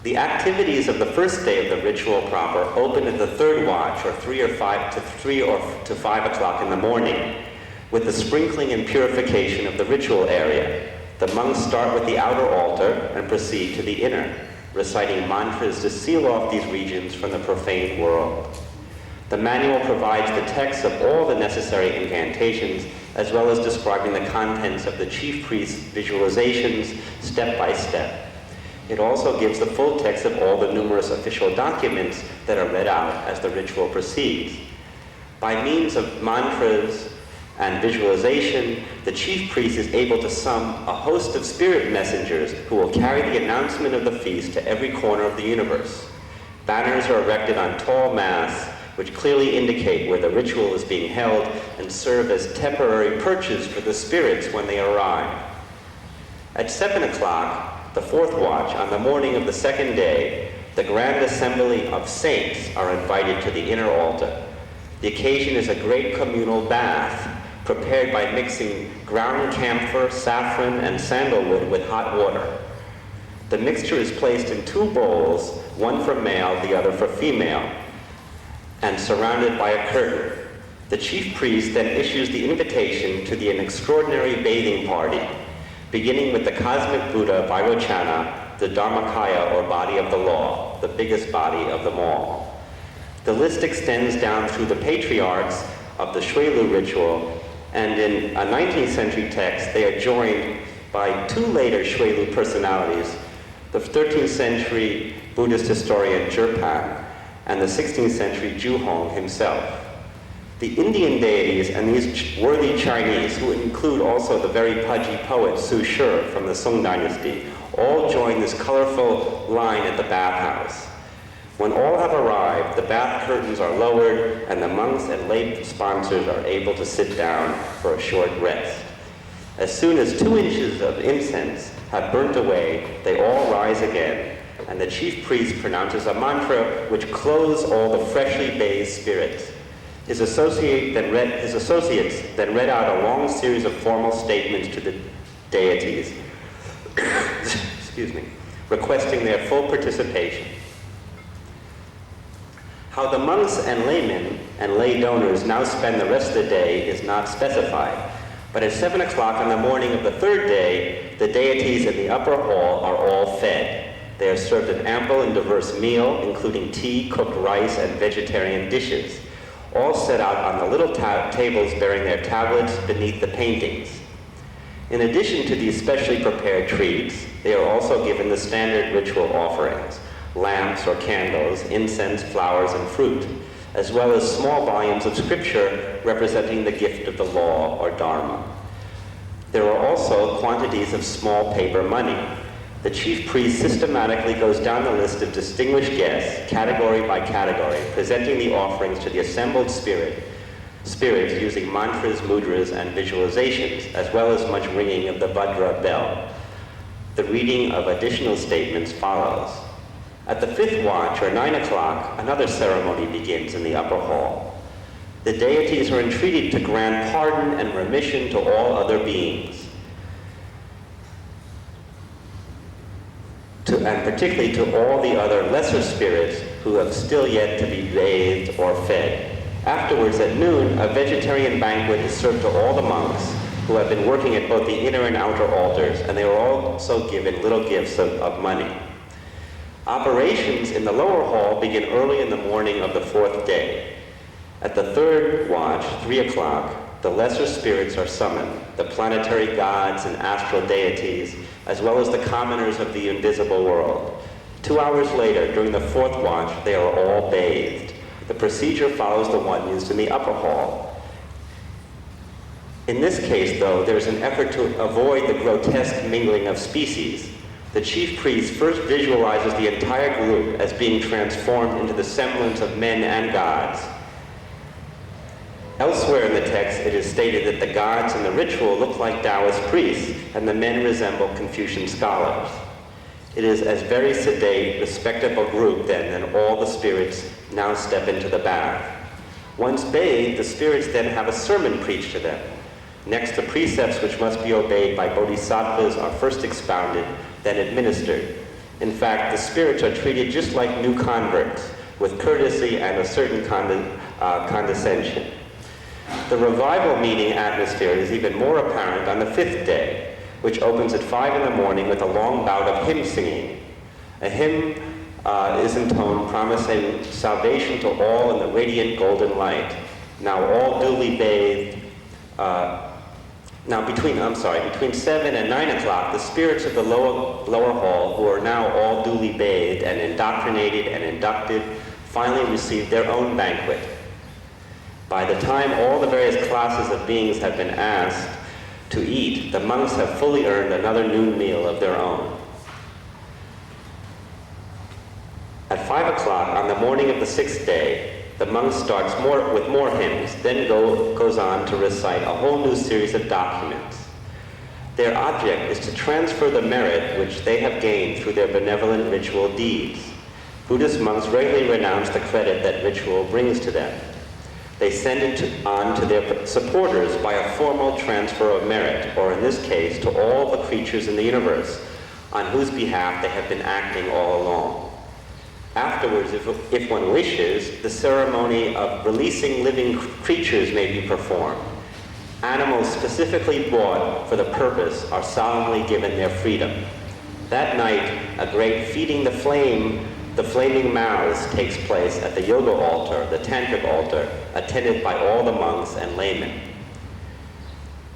The activities of the first day of the ritual proper open at the 3rd watch, or 3 or 5 o'clock in the morning, with the sprinkling and purification of the ritual area. The monks start with the outer altar and proceed to the inner, reciting mantras to seal off these regions from the profane world. The manual provides the text of all the necessary incantations, as well as describing the contents of the chief priest's visualizations step by step. It also gives the full text of all the numerous official documents that are read out as the ritual proceeds. By means of mantras and visualization, the chief priest is able to summon a host of spirit messengers who will carry the announcement of the feast to every corner of the universe. Banners are erected on tall masts, which clearly indicate where the ritual is being held and serve as temporary perches for the spirits when they arrive. At 7 o'clock, the 4th watch, on the morning of the 2nd day, the grand assembly of saints are invited to the inner altar. The occasion is a great communal bath, prepared by mixing ground camphor, saffron, and sandalwood with hot water. The mixture is placed in 2 bowls, one for male, the other for female, and surrounded by a curtain. The chief priest then issues the invitation to an extraordinary bathing party, beginning with the cosmic Buddha Vairochana, the Dharmakaya, or body of the law, the biggest body of them all. The list extends down through the patriarchs of the Shui Lu ritual, and in a 19th century text, they are joined by 2 later Shui Lu personalities, the 13th century Buddhist historian Zhirpan, and the 16th century Zhu Hong himself. The Indian deities and these worthy Chinese, who include also the very pudgy poet Su Shi from the Song dynasty, all join this colorful line at the bathhouse. When all have arrived, the bath curtains are lowered and the monks and lay sponsors are able to sit down for a short rest. As soon as 2 inches of incense have burnt away, they all rise again, and the chief priest pronounces a mantra which clothes all the freshly bathed spirits. His associates then read out a long series of formal statements to the deities, excuse me, requesting their full participation. How the monks and laymen and lay donors now spend the rest of the day is not specified, but at 7 o'clock on the morning of the 3rd day, the deities in the upper hall are all fed. They are served an ample and diverse meal, including tea, cooked rice, and vegetarian dishes, all set out on the little tables bearing their tablets beneath the paintings. In addition to these specially prepared treats, they are also given the standard ritual offerings, lamps or candles, incense, flowers, and fruit, as well as small volumes of scripture representing the gift of the law or dharma. There are also quantities of small paper money. The chief priest systematically goes down the list of distinguished guests, category by category, presenting the offerings to the assembled spirit, spirits using mantras, mudras, and visualizations, as well as much ringing of the Vajra bell. The reading of additional statements follows. At the 5th watch, or 9 o'clock, another ceremony begins in the upper hall. The deities are entreated to grant pardon and remission to all other beings, and particularly to all the other lesser spirits who have still yet to be bathed or fed. Afterwards, at noon, a vegetarian banquet is served to all the monks who have been working at both the inner and outer altars, and they were also given little gifts of money. Operations in the lower hall begin early in the morning of the 4th day. At the 3rd watch, 3 o'clock, the lesser spirits are summoned, the planetary gods and astral deities, as well as the commoners of the invisible world. 2 hours later, during the 4th watch, they are all bathed. The procedure follows the one used in the upper hall. In this case, though, there's an effort to avoid the grotesque mingling of species. The chief priest first visualizes the entire group as being transformed into the semblance of men and gods. Elsewhere in the text, it is stated that the gods in the ritual look like Taoist priests, and the men resemble Confucian scholars. It is as very sedate, respectable group, then, that all the spirits now step into the bath. Once bathed, the spirits then have a sermon preached to them. Next, the precepts which must be obeyed by bodhisattvas are first expounded, then administered. In fact, the spirits are treated just like new converts, with courtesy and a certain condescension. The revival meeting atmosphere is even more apparent on the 5th day, which opens at 5 in the morning with a long bout of hymn singing. A hymn is intoned promising salvation to all in the radiant golden light. Now all duly bathed, between 7 and 9 o'clock, the spirits of the lower hall, who are now all duly bathed and indoctrinated and inducted, finally receive their own banquet. By the time all the various classes of beings have been asked to eat, the monks have fully earned another noon meal of their own. At 5 o'clock on the morning of the 6th day, the monk starts with more hymns, then goes on to recite a whole new series of documents. Their object is to transfer the merit which they have gained through their benevolent ritual deeds. Buddhist monks regularly renounce the credit that ritual brings to them. They send it on to their supporters by a formal transfer of merit, or in this case, to all the creatures in the universe, on whose behalf they have been acting all along. Afterwards, if one wishes, the ceremony of releasing living creatures may be performed. Animals specifically bought for the purpose are solemnly given their freedom. That night, a great feeding the flaming mouths takes place at the yoga altar, the tantric altar, attended by all the monks and laymen.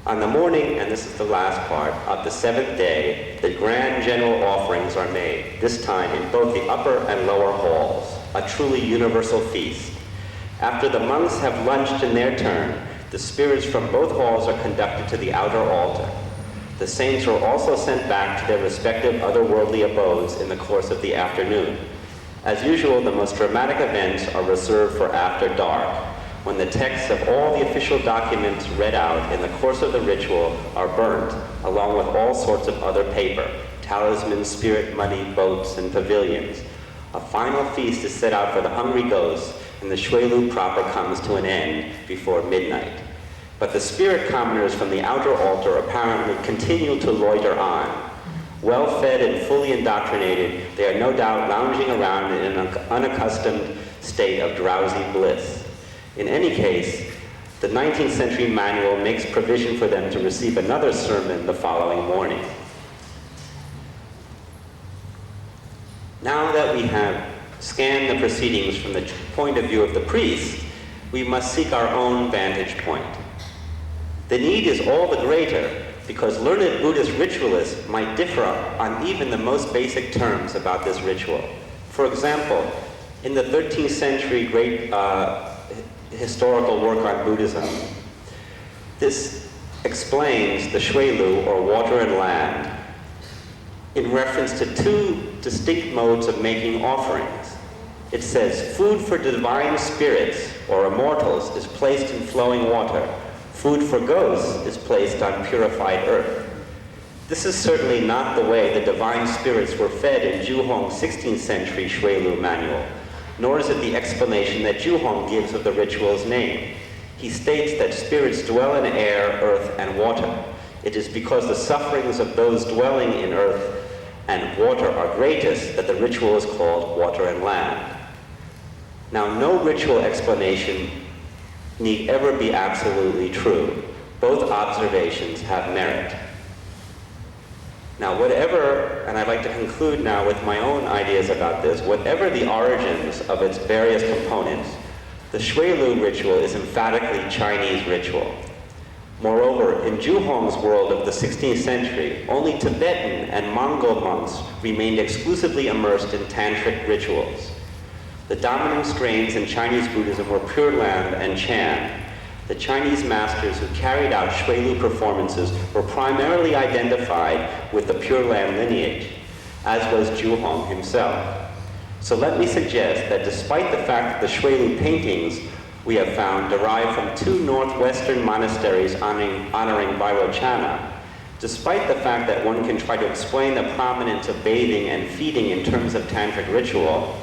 On the morning, and this is the last part, of the 7th day, the grand general offerings are made, this time in both the upper and lower halls, a truly universal feast. After the monks have lunched in their turn, the spirits from both halls are conducted to the outer altar. The saints are also sent back to their respective otherworldly abodes in the course of the afternoon. As usual, the most dramatic events are reserved for after dark, when the texts of all the official documents read out in the course of the ritual are burnt, along with all sorts of other paper, talismans, spirit money, boats, and pavilions. A final feast is set out for the hungry ghosts, and the Shuelu proper comes to an end before midnight. But the spirit commoners from the outer altar apparently continue to loiter on. Well fed and fully indoctrinated, they are no doubt lounging around in an unaccustomed state of drowsy bliss. In any case, the 19th century manual makes provision for them to receive another sermon the following morning. Now that we have scanned the proceedings from the point of view of the priest, we must seek our own vantage point. The need is all the greater because learned Buddhist ritualists might differ on even the most basic terms about this ritual. For example, in the 13th century great historical work on Buddhism, this explains the Shuelu, or water and land, in reference to two distinct modes of making offerings. It says, food for divine spirits or immortals is placed in flowing water. Food for ghosts is placed on purified earth. This is certainly not the way the divine spirits were fed in Zhu Hong's 16th century Shuilu manual, nor is it the explanation that Zhu Hong gives of the ritual's name. He states that spirits dwell in air, earth, and water. It is because the sufferings of those dwelling in earth and water are greatest that the ritual is called water and land. Now, no ritual explanation need ever be absolutely true. Both observations have merit. Now, whatever, and I'd like to conclude now with my own ideas about this, whatever the origins of its various components, the Shuilu ritual is emphatically Chinese ritual. Moreover, in Zhu Hong's world of the 16th century, only Tibetan and Mongol monks remained exclusively immersed in tantric rituals. The dominant strains in Chinese Buddhism were Pure Land and Chan. The Chinese masters who carried out Shuilu performances were primarily identified with the Pure Land lineage, as was Zhu Hong himself. So let me suggest that despite the fact that the Shuilu paintings we have found derive from two northwestern monasteries honoring Vairochana, despite the fact that one can try to explain the prominence of bathing and feeding in terms of tantric ritual,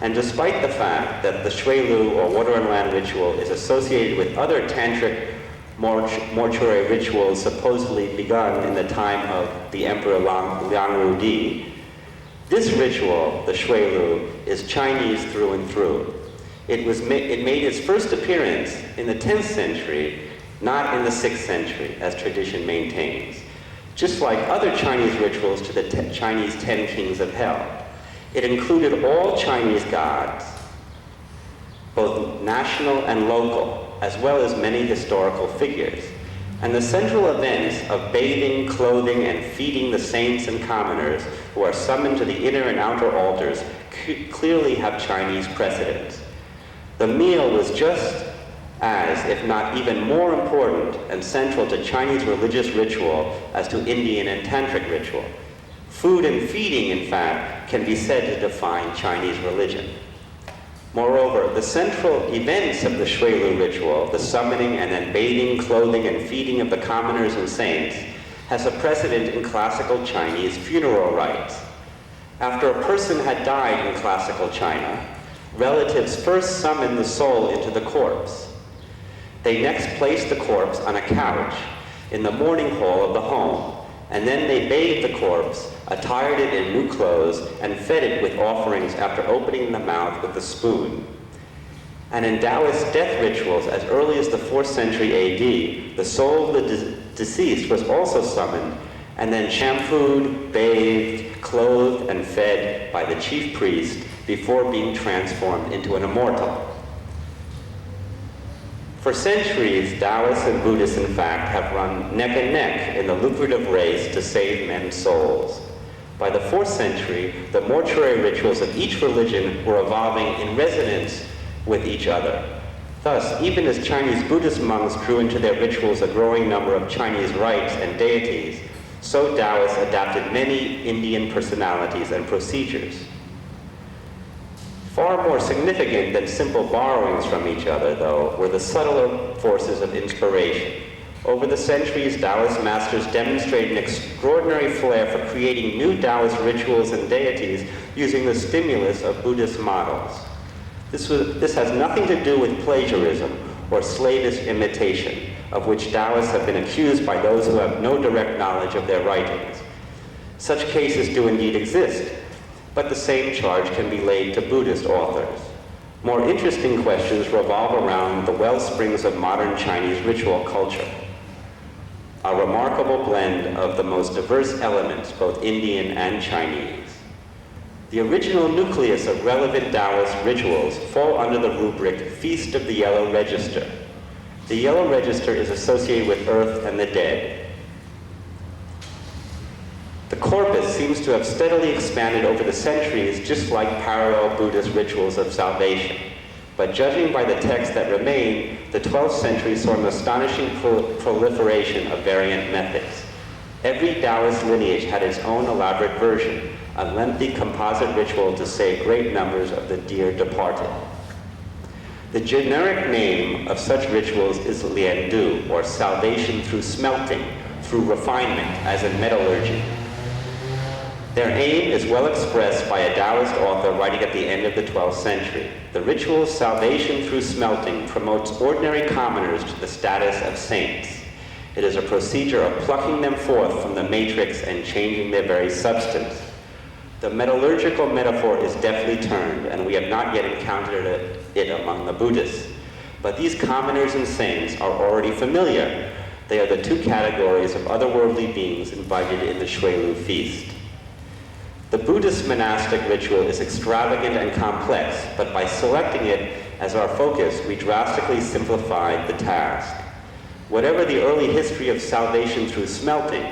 and despite the fact that the Shuilu or water and land ritual is associated with other tantric mortuary rituals supposedly begun in the time of the Emperor Liang Rudi, this ritual, the Shuilu, is Chinese through and through. It made its first appearance in the 10th century, not in the 6th century, as tradition maintains. Just like other Chinese rituals to the Chinese 10 kings of hell. It included all Chinese gods, both national and local, as well as many historical figures. And the central events of bathing, clothing, and feeding the saints and commoners who are summoned to the inner and outer altars clearly have Chinese precedents. The meal was just as, if not even more important and central to Chinese religious ritual as to Indian and tantric ritual. Food and feeding, in fact, can be said to define Chinese religion. Moreover, the central events of the Shuilu ritual, the summoning and then bathing, clothing, and feeding of the commoners and saints, has a precedent in classical Chinese funeral rites. After a person had died in classical China, relatives first summoned the soul into the corpse. They next placed the corpse on a couch in the mourning hall of the home, and then they bathed the corpse, attired it in new clothes, and fed it with offerings after opening the mouth with a spoon. And in Taoist death rituals as early as the 4th century AD, the soul of the deceased was also summoned, and then shampooed, bathed, clothed, and fed by the chief priest before being transformed into an immortal. For centuries, Taoists and Buddhists, in fact, have run neck and neck in the lucrative race to save men's souls. By the 4th century, the mortuary rituals of each religion were evolving in resonance with each other. Thus, even as Chinese Buddhist monks drew into their rituals a growing number of Chinese rites and deities, so Taoists adapted many Indian personalities and procedures. Far more significant than simple borrowings from each other, though, were the subtler forces of inspiration. Over the centuries, Taoist masters demonstrated an extraordinary flair for creating new Taoist rituals and deities using the stimulus of Buddhist models. This has nothing to do with plagiarism or slavish imitation, of which Taoists have been accused by those who have no direct knowledge of their writings. Such cases do indeed exist, but the same charge can be laid to Buddhist authors. More interesting questions revolve around the wellsprings of modern Chinese ritual culture. A remarkable blend of the most diverse elements, both Indian and Chinese. The original nucleus of relevant Taoist rituals fall under the rubric Feast of the Yellow Register. The Yellow Register is associated with earth and the dead. The corpus seems to have steadily expanded over the centuries, just like parallel Buddhist rituals of salvation. But judging by the texts that remain, the 12th century saw an astonishing proliferation of variant methods. Every Taoist lineage had its own elaborate version, a lengthy composite ritual to save great numbers of the dear departed. The generic name of such rituals is liandu, or salvation through smelting, through refinement, as in metallurgy. Their aim is well expressed by a Taoist author writing at the end of the 12th century. The ritual salvation through smelting promotes ordinary commoners to the status of saints. It is a procedure of plucking them forth from the matrix and changing their very substance. The metallurgical metaphor is deftly turned, and we have not yet encountered it among the Buddhists. But these commoners and saints are already familiar. They are the two categories of otherworldly beings invited in the Shui-Lu feast. The Buddhist monastic ritual is extravagant and complex, but by selecting it as our focus, we drastically simplified the task. Whatever the early history of salvation through smelting,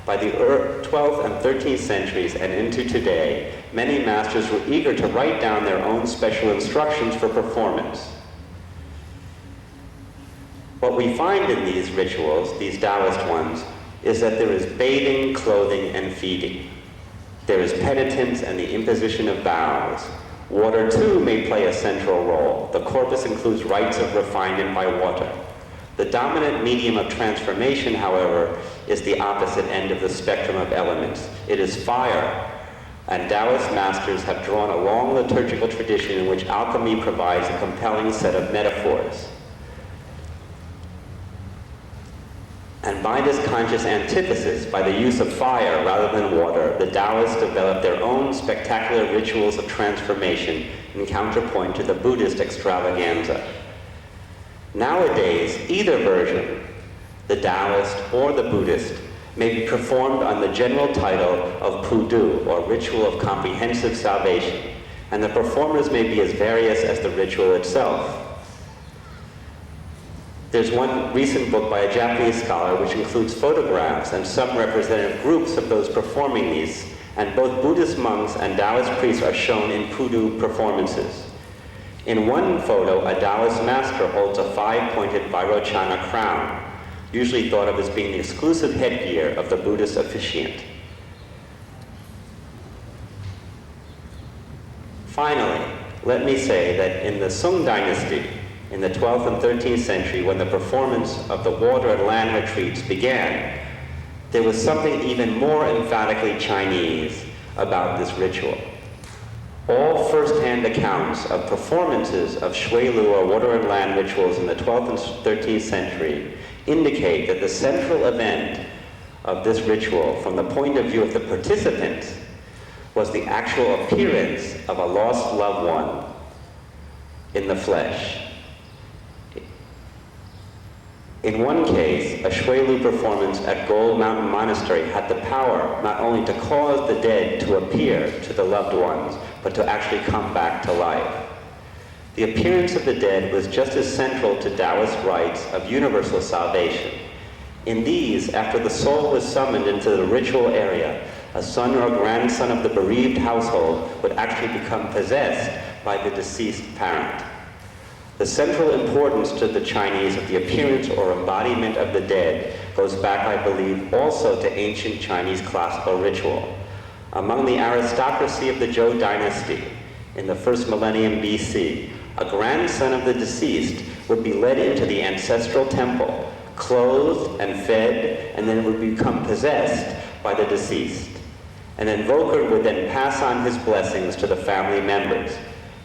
by the 12th and 13th centuries and into today, many masters were eager to write down their own special instructions for performance. What we find in these rituals, these Taoist ones, is that there is bathing, clothing, and feeding. There is penitence and the imposition of vows. Water, too, may play a central role. The corpus includes rites of refinement by water. The dominant medium of transformation, however, is the opposite end of the spectrum of elements. It is fire, and Taoist masters have drawn a long liturgical tradition in which alchemy provides a compelling set of metaphors. And by this conscious antithesis, by the use of fire rather than water, the Taoists developed their own spectacular rituals of transformation in counterpoint to the Buddhist extravaganza. Nowadays, either version, the Taoist or the Buddhist, may be performed on the general title of Pudu, or Ritual of Comprehensive Salvation, and the performers may be as various as the ritual itself. There's one recent book by a Japanese scholar which includes photographs and some representative groups of those performing these, and both Buddhist monks and Taoist priests are shown in Pudu performances. In one photo, a Taoist master holds a 5-pointed Vairochana crown, usually thought of as being the exclusive headgear of the Buddhist officiant. Finally, let me say that in the Sung dynasty, in the 12th and 13th century, when the performance of the water and land retreats began, there was something even more emphatically Chinese about this ritual. All first-hand accounts of performances of Shui-Lu or water and land rituals in the 12th and 13th century indicate that the central event of this ritual, from the point of view of the participants, was the actual appearance of a lost loved one in the flesh. In one case, a Shui-Lu performance at Gold Mountain Monastery had the power not only to cause the dead to appear to the loved ones, but to actually come back to life. The appearance of the dead was just as central to Taoist rites of universal salvation. In these, after the soul was summoned into the ritual area, a son or grandson of the bereaved household would actually become possessed by the deceased parent. The central importance to the Chinese of the appearance or embodiment of the dead goes back, I believe, also to ancient Chinese classical ritual. Among the aristocracy of the Zhou dynasty, in the first millennium BC, a grandson of the deceased would be led into the ancestral temple, clothed and fed, and then would become possessed by the deceased. An invoker would then pass on his blessings to the family members.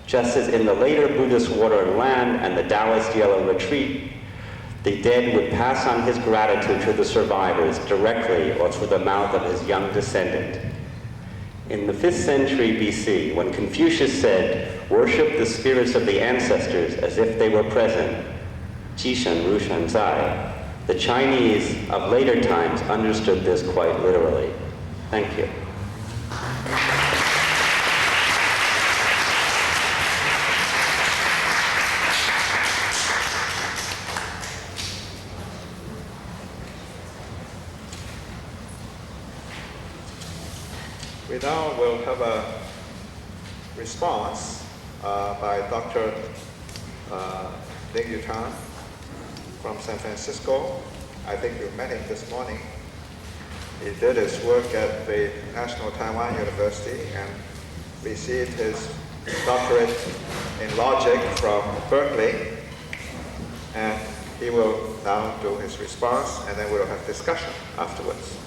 Just as in the later Buddhist water and land and the Taoist yellow retreat, the dead would pass on his gratitude to the survivors directly or through the mouth of his young descendant. In the 5th century BC, when Confucius said, "Worship the spirits of the ancestors as if they were present," Ji Shen Ru Shen Zai, the Chinese of later times understood this quite literally. Thank you. We now will have a response by Dr. Ling Yutan from San Francisco. I think you met him this morning. He did his work at the National Taiwan University and received his doctorate in logic from Berkeley. And he will now do his response, and then we'll have discussion afterwards.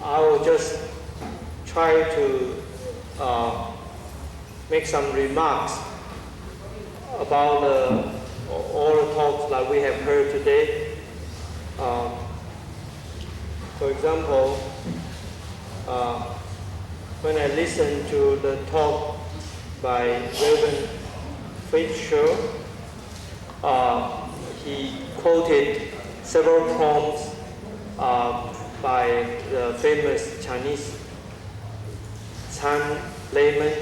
I will just try to make some remarks about all the talks that we have heard today. For example, when I listened to the talk by Reverend Fisher, he quoted several poems by the famous Chinese Chan layman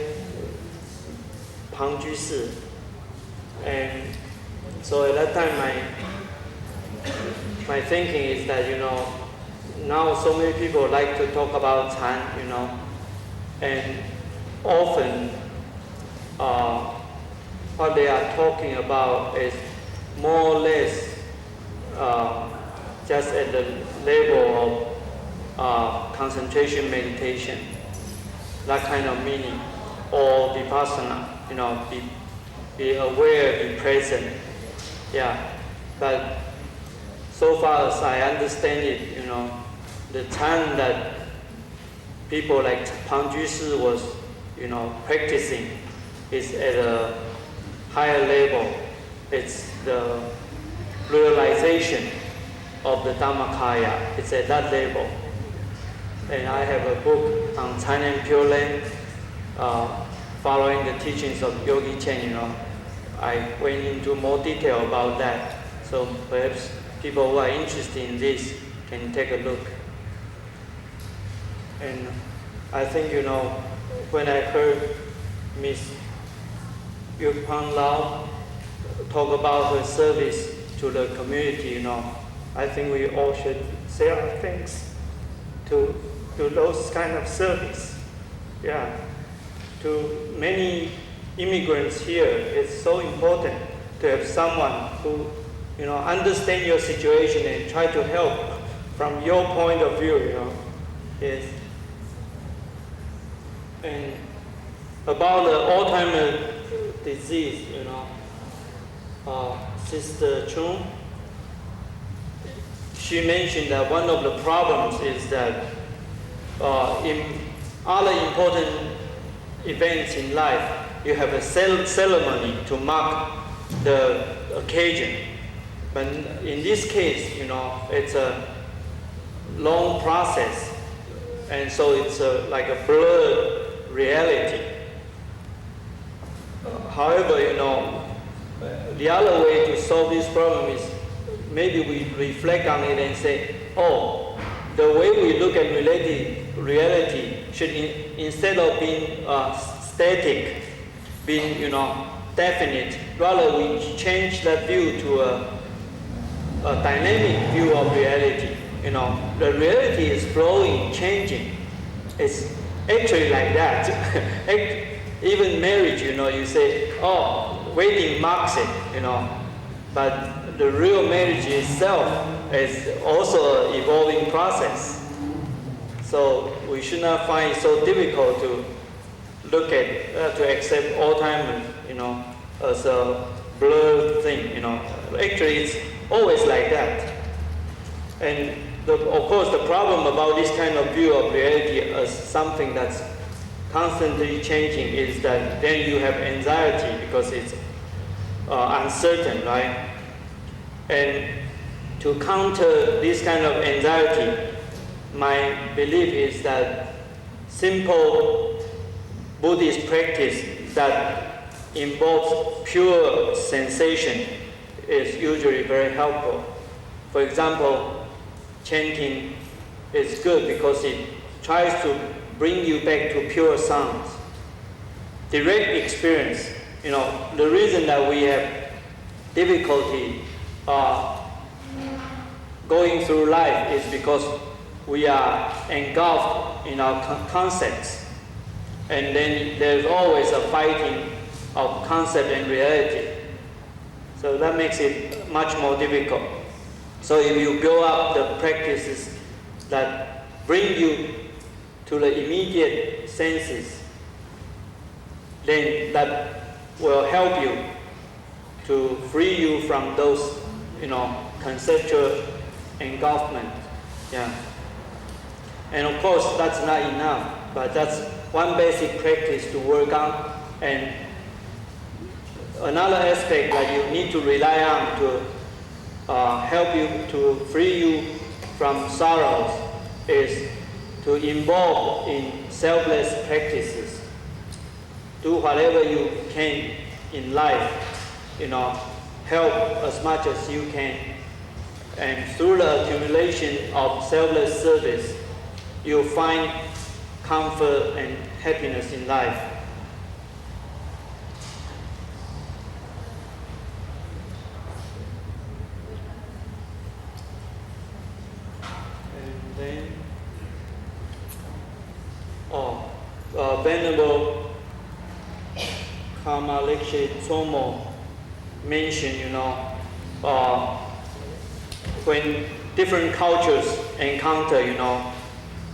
Pang Jusi. And so at that time my thinking is that, now so many people like to talk about Chan, and often what they are talking about is more or less just at the level of concentration meditation, that kind of meaning, or vipassana, be aware, be present. Yeah, but so far as I understand it, the Chan that people like Pang Jusi was, practicing is at a higher level. It's the realization of the Dhammakaya. It's at that level. And I have a book on Chan and Pure Land, following the teachings of Yogi Chen. I went into more detail about that. So perhaps people who are interested in this can take a look. And I think, when I heard Miss Yuk Pang Lau talk about her service to the community, I think we all should say our thanks to those kind of service. Yeah. To many immigrants here, it's so important to have someone who, understand your situation and try to help from your point of view, Yes. And about the Alzheimer's disease, Sister Chung, she mentioned that one of the problems is that in other important events in life, you have a ceremony to mark the occasion. But in this case, it's a long process, and so it's like a blurred reality. However, the other way to solve this problem is maybe we reflect on it and say, oh, the way we look at reality should, instead of being static, being, definite, rather we change that view to a dynamic view of reality. The reality is flowing, changing. It's actually like that. Even marriage, you say, oh, wedding marks it, but the real marriage itself is also an evolving process. So we should not find it so difficult to look at, to accept Alzheimer's, as a blurred thing, Actually, it's always like that. And of course, the problem about this kind of view of reality as something that's constantly changing is that then you have anxiety because it's uncertain, right? And to counter this kind of anxiety, my belief is that simple Buddhist practice that involves pure sensation is usually very helpful. For example, chanting is good because it tries to bring you back to pure sounds. Direct experience, the reason that we have difficulty going through life is because we are engulfed in our concepts. And then there's always a fighting of concept and reality. So that makes it much more difficult. So if you build up the practices that bring you to the immediate senses, then that will help you to free you from those, conceptual engulfment. Yeah. And of course, that's not enough, but that's one basic practice to work on. And another aspect that you need to rely on to help you to free you from sorrows is to involve in selfless practices. Do whatever you can in life, help as much as you can. And through the accumulation of selfless service, you'll find comfort and happiness in life. And then, Venerable Karma Lecture Tsomo mentioned, when different cultures encounter,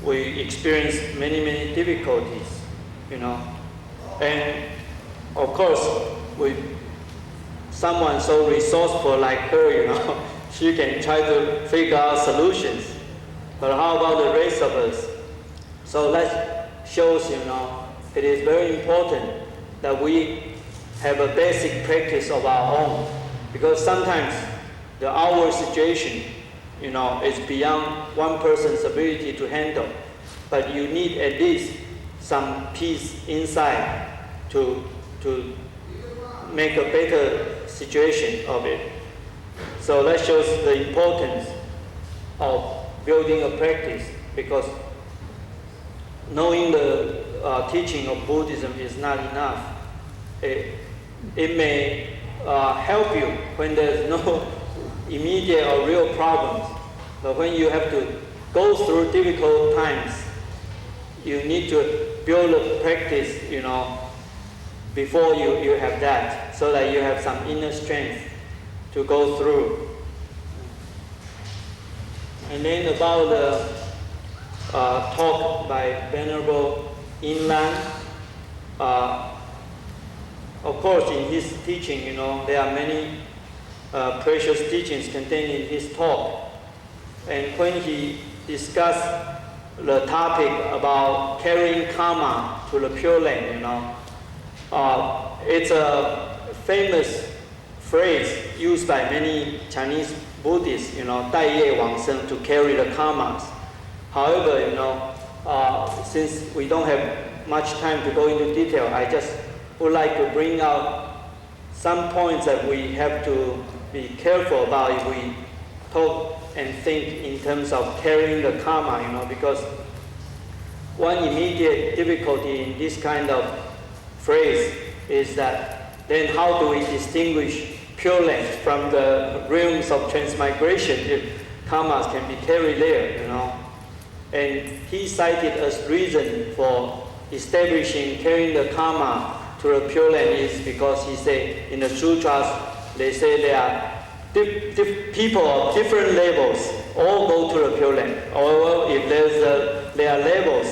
we experience many difficulties, and of course, with someone so resourceful like her, she can try to figure out solutions. But how about the rest of us? So that shows, it is very important that we have a basic practice of our own, because sometimes our situation, is beyond one person's ability to handle. But you need at least some peace inside to make a better situation of it. So that shows the importance of building a practice, because knowing the teaching of Buddhism is not enough. It may help you when there's no immediate or real problems, but when you have to go through difficult times, you need to build a practice, before you have that, so that you have some inner strength to go through. And then about the talk by Venerable Inland, of course, in his teaching, there are many precious teachings contained in his talk. And when he discussed the topic about carrying karma to the Pure Land, it's a famous phrase used by many Chinese Buddhists, 带业往生, to carry the karmas. However, since we don't have much time to go into detail, I just would like to bring out some points that we have to be careful about if we talk and think in terms of carrying the karma, because one immediate difficulty in this kind of phrase is that then how do we distinguish Pure Land from the realms of transmigration if karmas can be carried there, And he cited as reason for establishing carrying the karma to the Pure Land is because he said in the sutras, they say there are people of different levels all go to the Pure Land. Or if there are levels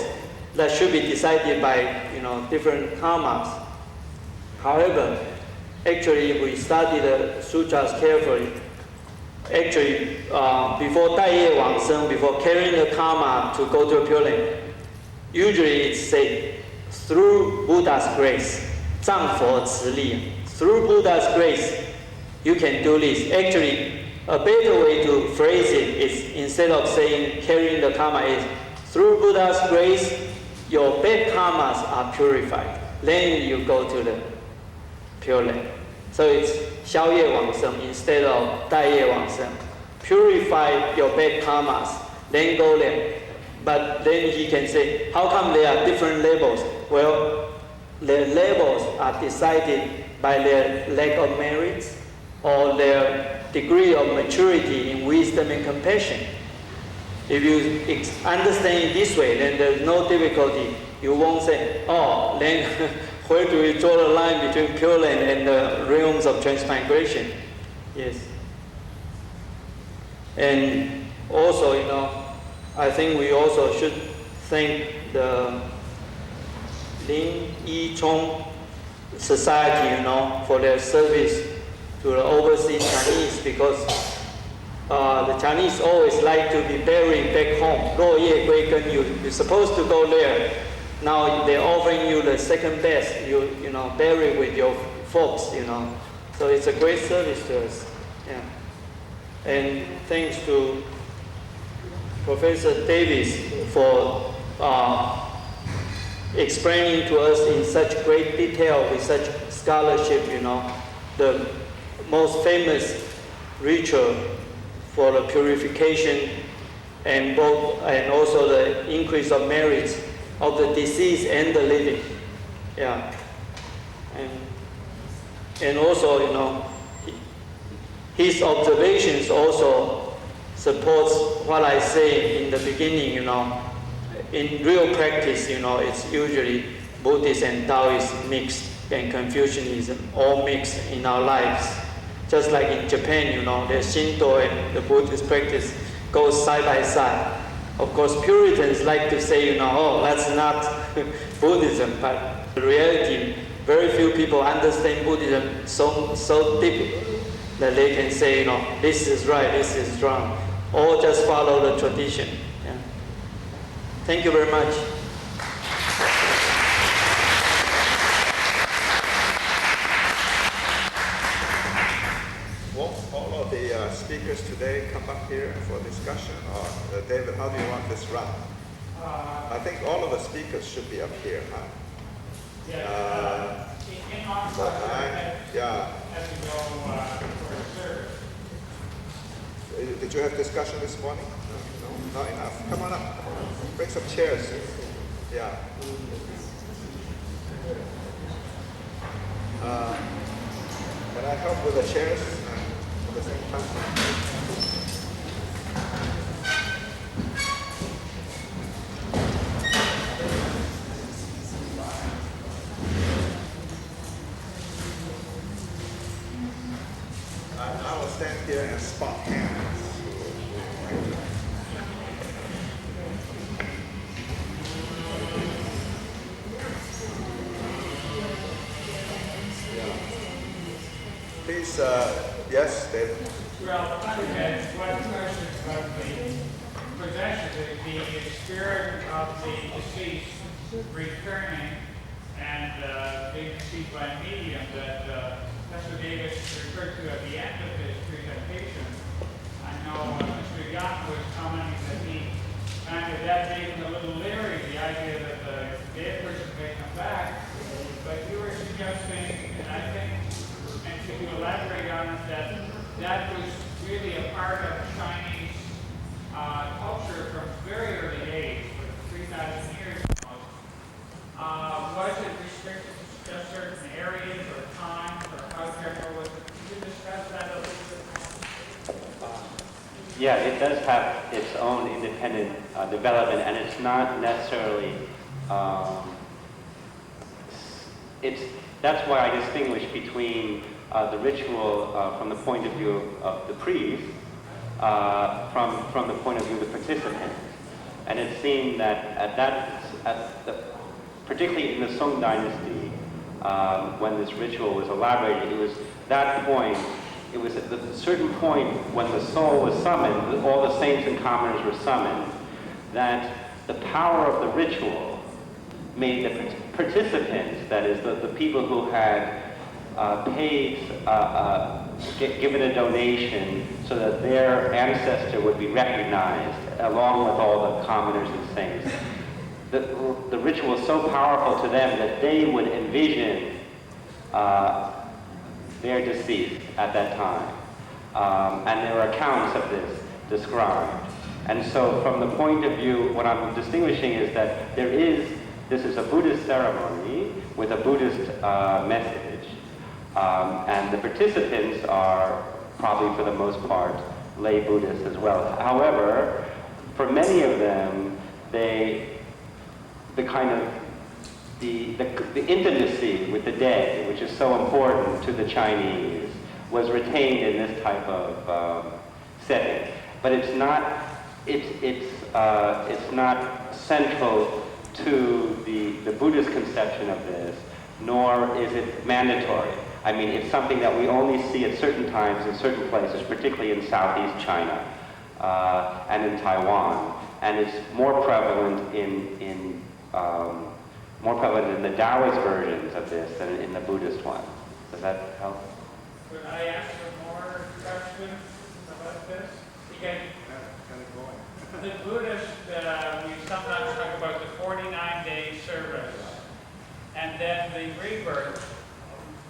that should be decided by different karmas. However, actually, if we study the sutras carefully, actually, before 带业往生, before carrying the karma to go to the Pure Land, usually it's said through Buddha's grace, 藏佛慈力, through Buddha's grace, you can do this. Actually, a better way to phrase it is instead of saying carrying the karma is through Buddha's grace, your bad karmas are purified. Then you go to the Pure Land. So it's 消业往生 instead of 带业往生. Purify your bad karmas, then go there. But then he can say, how come there are different levels? Well, the levels are decided by their lack of merits or their degree of maturity in wisdom and compassion. If you understand it this way, then there's no difficulty. You won't say, oh, then where do we draw the line between Pure Land and the realms of transmigration? Yes. And also, I think we also should thank the Lin Yi Chong Society, for their service to the overseas Chinese, because the Chinese always like to be buried back home. 落叶归根, you're supposed to go there. Now they're offering you the second best. You bury with your folks. So it's a great service to us. Yeah. And thanks to Professor Davis for explaining to us in such great detail with such scholarship. The most famous ritual for the purification and also the increase of merits of the deceased and the living. Yeah. And also, his observations also supports what I say in the beginning, in real practice, it's usually Buddhist and Taoist mixed, and Confucianism all mixed in our lives. Just like in Japan, the Shinto and the Buddhist practice goes side by side. Of course, Puritans like to say, oh, that's not Buddhism, but in reality, very few people understand Buddhism so deeply that they can say, this is right, this is wrong, or just follow the tradition. Yeah. Thank you very much. All of the speakers today come up here for discussion, or David, how do you want this run? I think all of the speakers should be up here, huh? In our yeah. as we go for the service. Did you have discussion this morning? No, not enough. Come on up. Bring some chairs. Yeah. Can I help with the chairs at the same time? I will stand here and spot hands. Please, yes, David. Well, I had one question about the possession, the spirit of the deceased returning and being received by a medium that Mr. Davis referred to at the end of his presentation. I know Mr. Young was commenting that he kind of that made him a little leery, the idea that the dead person may come back. But you were suggesting, and I think, and could you elaborate on it, that was really a part of Chinese culture from very early days, for 3,000 years almost. Was it restricted to just certain areas or times, or how general was it? Could you discuss that a little bit more? Yeah, it does have its own independent development, and it's not necessarily, that's why I distinguish between the ritual from the point of view of the priest, from the point of view of the participant. And it seemed that particularly in the Song Dynasty, when this ritual was elaborated, it was that point, it was at a certain point when the soul was summoned, all the saints and commoners were summoned, that the power of the ritual made the participants, that is, the people who had given a donation so that their ancestor would be recognized along with all the commoners and saints. The ritual was so powerful to them that they would envision their deceased at that time. And there are accounts of this described. And so from the point of view, what I'm distinguishing is that this is a Buddhist ceremony with a Buddhist message. And the participants are probably for the most part, lay Buddhists as well. However, for many of them, the intimacy with the dead, which is so important to the Chinese, was retained in this type of setting. But it's not central to the Buddhist conception of this, nor is it mandatory. I mean, it's something that we only see at certain times in certain places, particularly in Southeast China and in Taiwan, and it's more prevalent in the Taoist versions of this than in the Buddhist one. Does that help? Could I ask some more questions about this? Again, the Buddhist, we sometimes talk about the 49-day service, and then the rebirth.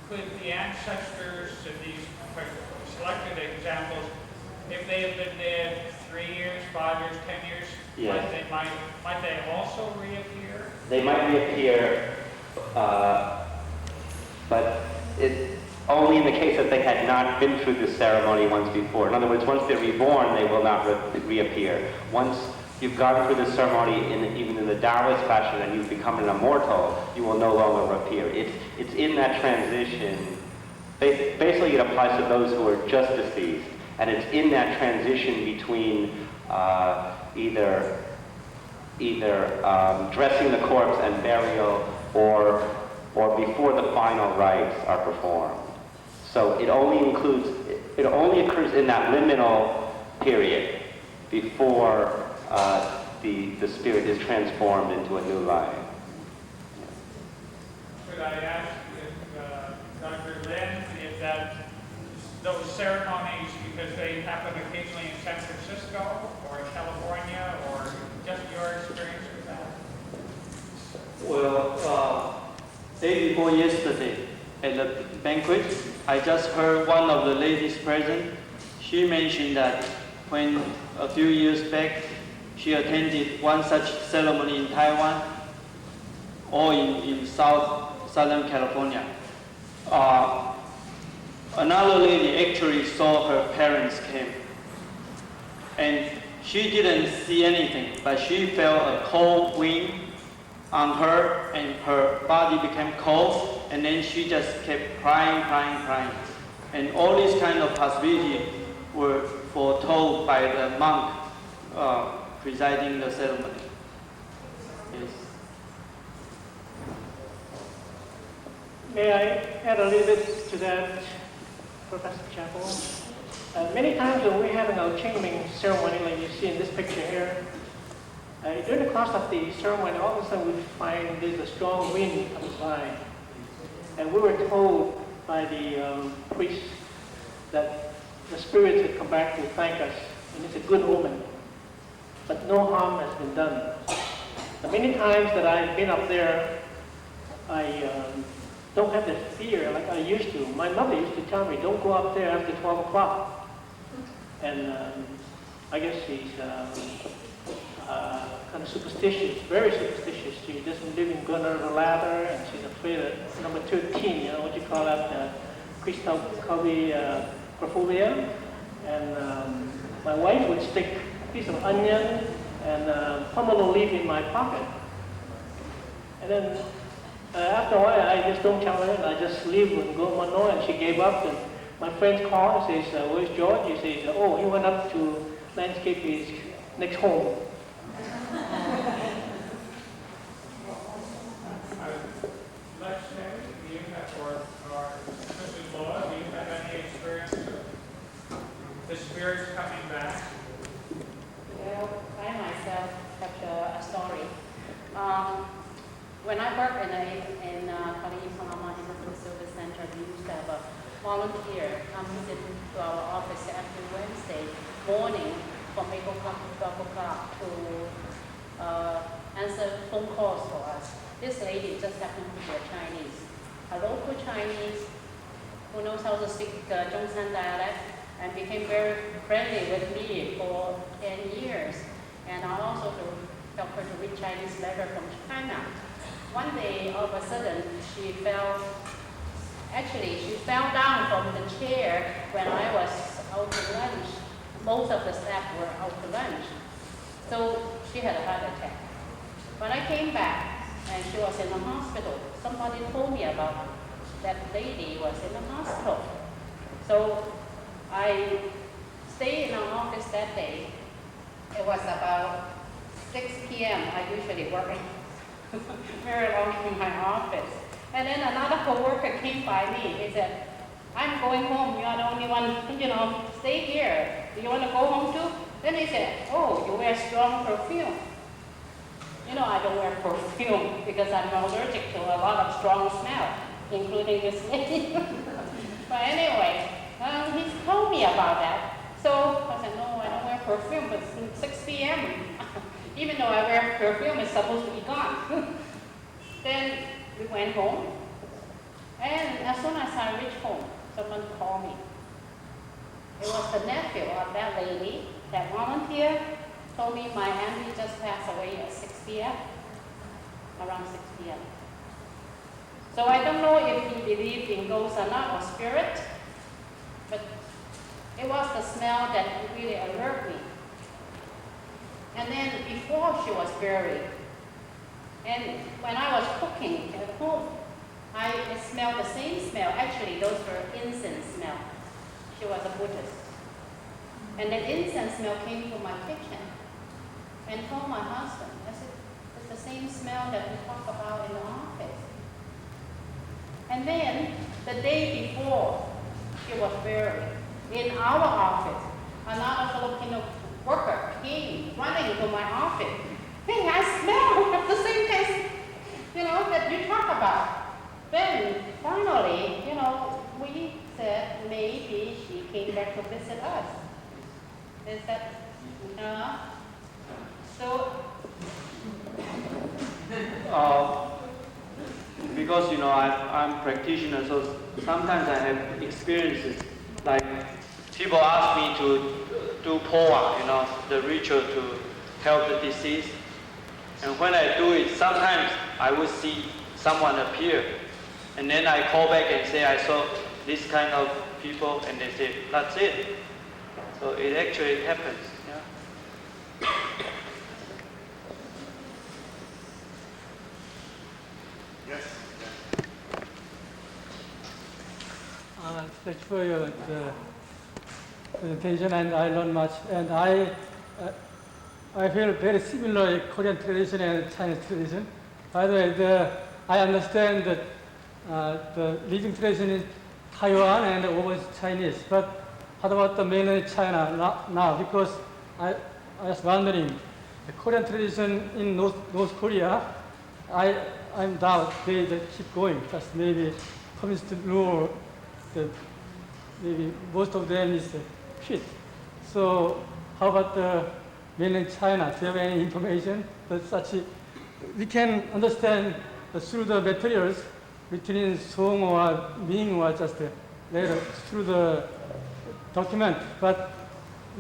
Could the ancestors of these selected examples, if they have been dead 3 years, 5 years, 10 years, yes, might they also reappear? They might reappear, but it only in the case that they had not been through this ceremony once before. In other words, once they're reborn, they will not reappear. Once you've gone through this ceremony, even in the Taoist fashion, and you've become an immortal, you will no longer appear. It's in that transition. Basically, it applies to those who are just deceased, and it's in that transition between either dressing the corpse and burial, or before the final rites are performed. So it only occurs in that liminal period before the spirit is transformed into a new life. Could I ask if Dr. Lin, if those ceremonies, because they happen occasionally in San Francisco or in California, or just your experience with that? Well, day before yesterday at the banquet, I just heard one of the ladies present. She mentioned that when a few years back she attended one such ceremony in Taiwan or in Southern California. Another lady actually saw her parents came, and she didn't see anything, but she felt a cold wind on her, and her body became cold, and then she just kept crying. And all these kind of possibilities were foretold by the monk presiding the ceremony. Yes. May I add a little bit to that, Professor Chapel? Many times when we're having our Qingming ceremony, like you see in this picture here, during the course of the ceremony, all of a sudden we find there's a strong wind comes by. And we were told by the priest that the spirits had come back to thank us, and it's a good omen. But no harm has been done. The many times that I've been up there, I don't have the fear like I used to. My mother used to tell me, don't go up there after 12 o'clock. And I guess she's kind of superstitious, very superstitious. She doesn't live in under the ladder, and she's afraid of number 13, what you call that, claustrophobia. And my wife would stick a piece of onion and pomelo leaf in my pocket. And then after a while, I just don't tell her, and I just leave and go on, and she gave up. And my friends call and says, where's George? He says, oh, he went up to landscape his next home. Let's say, do you have, or Mrs. Law, do you have any experience of the spirits coming back? Well, I myself have a story. When I worked in Kuala Lumpur Immigrant Service Center, we used to have a volunteer come visit to our office every Wednesday morning from 8 o'clock to 12 o'clock to answer phone calls for us. This lady just happened to be a Chinese, a local Chinese who knows how to speak Zhongshan dialect, and became very friendly with me for 10 years. And I also helped her to read Chinese letter from China. One day, all of a sudden, she fell down from the chair when I was out to lunch. Most of the staff were out to lunch. So she had a heart attack. When I came back and she was in the hospital, somebody told me about that lady was in the hospital. So I stayed in the office that day. It was about 6 p.m. I usually work very long in my office. And then another coworker came by me. He said, I'm going home. You are the only one, stay here. Do you want to go home too? Then he said, oh, you wear strong perfume. I don't wear perfume because I'm allergic to a lot of strong smell, including this lady. But anyway, he told me about that. So I said, no, I don't wear perfume, but it's 6 p.m. Even though I wear perfume, it's supposed to be gone. Then we went home, and as soon as I reached home, someone called me. It was the nephew of that lady, that volunteer, told me my auntie just passed away at 6 p.m., around 6 p.m. So I don't know if he believed in ghosts or not, or spirit, but it was the smell that really alerted me. And then before she was buried, and when I was cooking at home, I smelled the same smell. Actually, those were incense smell. She was a Buddhist. And that incense smell came from my kitchen and told my husband, I said, it's the same smell that we talk about in the office. And then the day before she was buried, in our office, another Filipino worker came running to my office. Hey, I smell the same taste, that you talk about. Then finally, we said maybe she came back to visit us. Is that, so? Because I'm a practitioner, so sometimes I have experiences like people ask me to do poa, the ritual to help the deceased. And when I do it, sometimes I will see someone appear. And then I call back and say, I saw this kind of people, and they say, that's it. So it actually happens. Yeah. Yes. Thanks for your presentation, and I learned much. And I feel very similar Korean tradition and Chinese tradition. By the way, I understand that the living tradition is Taiwan and overseas Chinese. But what about the mainland China now? Because I was wondering, the Korean tradition in North Korea, I'm doubt they keep going. Just maybe communist rule, maybe most of them is quit. So how about the mainland China? Do you have any information that such we can understand through the materials between Song or Ming or just later through the document, but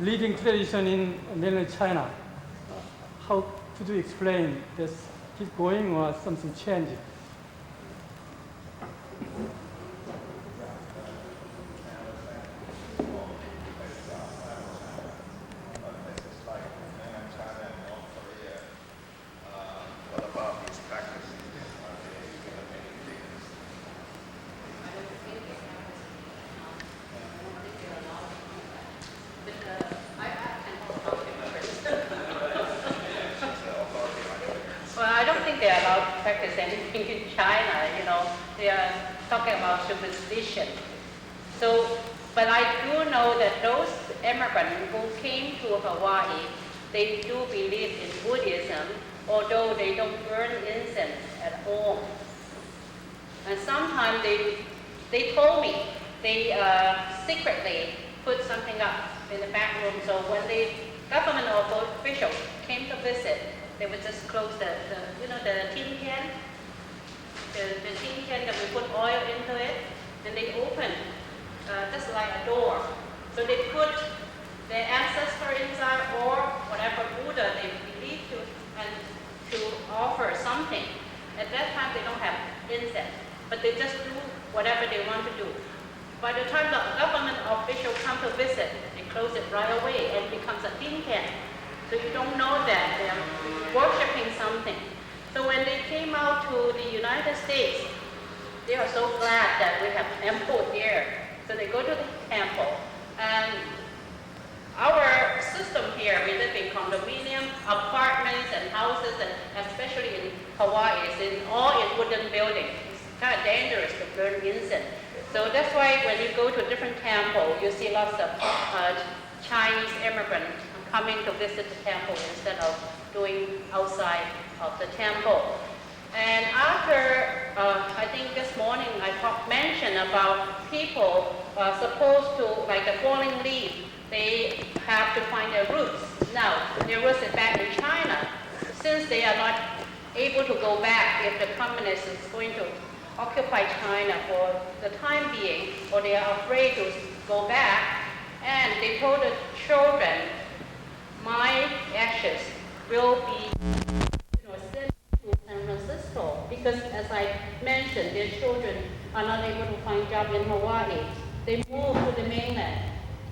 living tradition in mainland China, how could you explain this? Keep going or something changing? Practice anything in China, they are talking about superstition. So, but I do know that those immigrants who came to Hawaii, they do believe in Buddhism, although they don't burn incense at home. And sometimes they told me they secretly put something up in the back room. So when the government officials came to visit, they would just close the tin can, the tin can that we put oil into it, and they open just like a door. So they put their ancestor inside or whatever Buddha they believe to, and to offer something. At that time they don't have incense, but they just do whatever they want to do. By the time the government official come to visit, they close it right away and becomes a tin can. So you don't know that they're worshiping something. So when they came out to the United States, they are so glad that we have temple here. So they go to the temple. And our system here, we live in condominium, apartments and houses, and especially in Hawaii, it's all in wooden buildings. It's kind of dangerous to burn incense. So that's why when you go to different temples, you see lots of Chinese immigrants coming to visit the temple instead of doing outside of the temple. And after, I think this morning I mentioned about people supposed to, like the falling leaf, they have to find their roots. Now, their roots is back in China. Since they are not able to go back, if the communists is going to occupy China for the time being, or they are afraid to go back, and they told the children, my ashes will be sent to San Francisco, because as I mentioned, their children are not able to find job in Hawaii. They move to the mainland,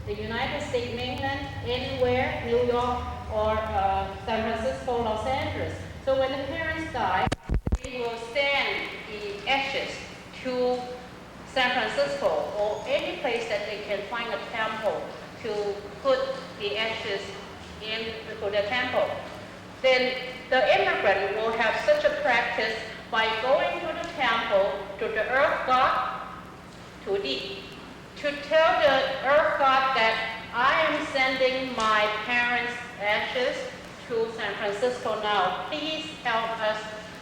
the United States mainland, anywhere, New York or San Francisco, Los Angeles. So when the parents die, they will send the ashes to San Francisco or any place that they can find a temple to put the ashes into the temple. Then the immigrant will have such a practice by going to the temple, to the earth god, to tell the earth god that I am sending my parents' ashes to San Francisco now. Please help us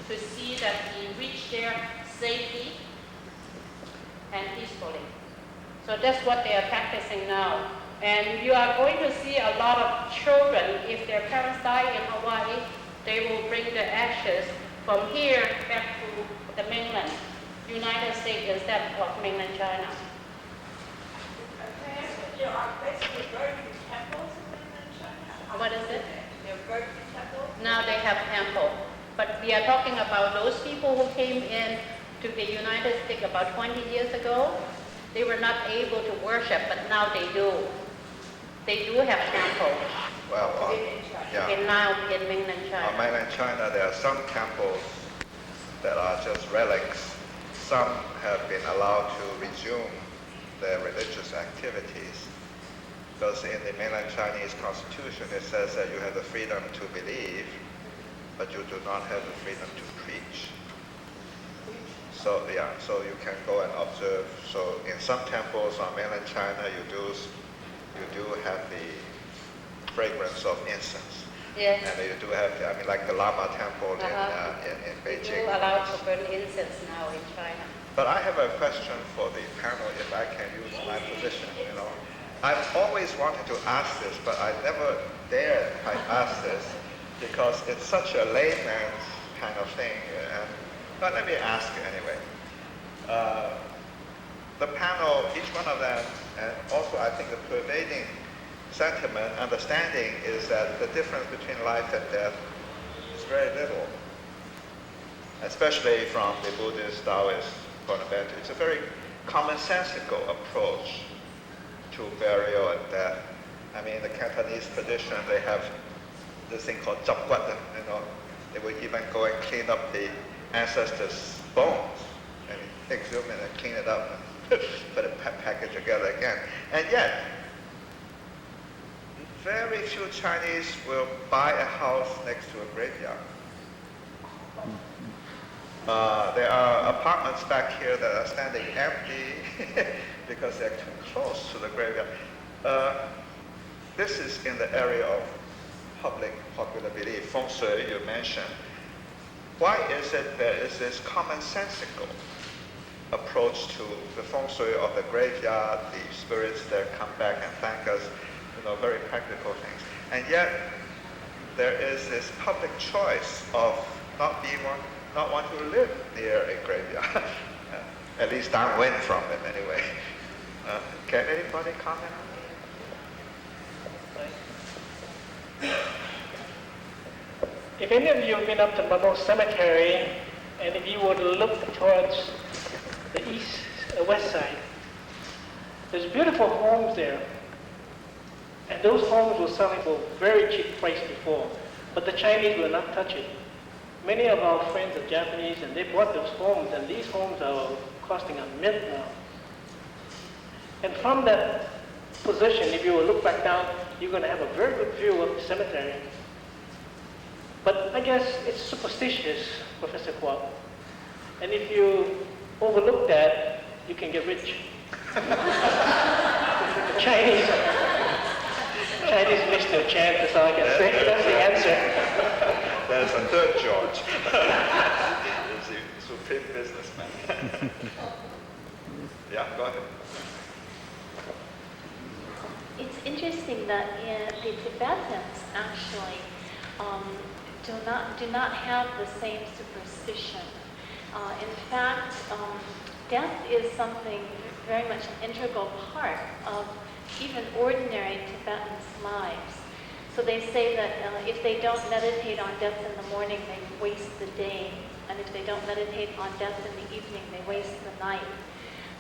to see that we reach there safely and peacefully. So that's what they are practicing now. And you are going to see a lot of children, if their parents die in Hawaii, they will bring the ashes from here back to the mainland, United States instead of mainland China. There are basically very few temples in mainland China. What is it? There are very few temples. Now they have temple. But we are talking about those people who came in to the United States about 20 years ago. They were not able to worship, but now they do. They do have temples. Well, And now in mainland China. On mainland China, there are some temples that are just relics. Some have been allowed to resume their religious activities. Because in the mainland Chinese constitution, it says that you have the freedom to believe, but you do not have the freedom to preach. So so you can go and observe. So in some temples on mainland China, you do have the fragrance of incense. Yes. And you do have, like the Lama Temple in Beijing. You allowed to burn incense now in China. But I have a question for the panel, if I can use my position. I've always wanted to ask this, but I never dared ask this because it's such a layman's kind of thing. But let me ask anyway. The panel, each one of them, and also I think the pervading sentiment, understanding is that the difference between life and death is very little, especially from the Buddhist, Taoist point of view. It's a very commonsensical approach to burial and death. In the Cantonese tradition, they have this thing called chop guat, They would even go and clean up the ancestors' bones, and exhume it and clean it up and put it package together again. And yet, very few Chinese will buy a house next to a graveyard. There are apartments back here that are standing empty because they're too close to the graveyard. This is in the area of public popular belief. Feng Shui, you mentioned. Why is it there is this commonsensical approach to the Feng Shui of the graveyard, the spirits that come back and thank us, very practical things. And yet, there is this public choice of not wanting to live near a graveyard, at least downwind from it anyway. Can anybody comment on that? If any of you have been up to Mammo Cemetery, and if you were to look towards the west side, There's beautiful homes there. And those homes were selling for very cheap price before, but the Chinese will not touch it. Many of our friends are Japanese, and they bought those homes, and these homes are costing a mint now. And from that position, if you will look back down, you're going to have a very good view of the cemetery. But I guess it's superstitious, Professor Kwok. And if you overlook that, you can get rich. The Chinese missed their chance, that's all I can say. That's the answer. There's a third George. He's a supreme businessman. Yeah, go ahead. It's interesting that the Tibetans actually do not have the same superstition. In fact, death is something very much an integral part of even ordinary Tibetans' lives. So they say that if they don't meditate on death in the morning, they waste the day. And if they don't meditate on death in the evening, they waste the night.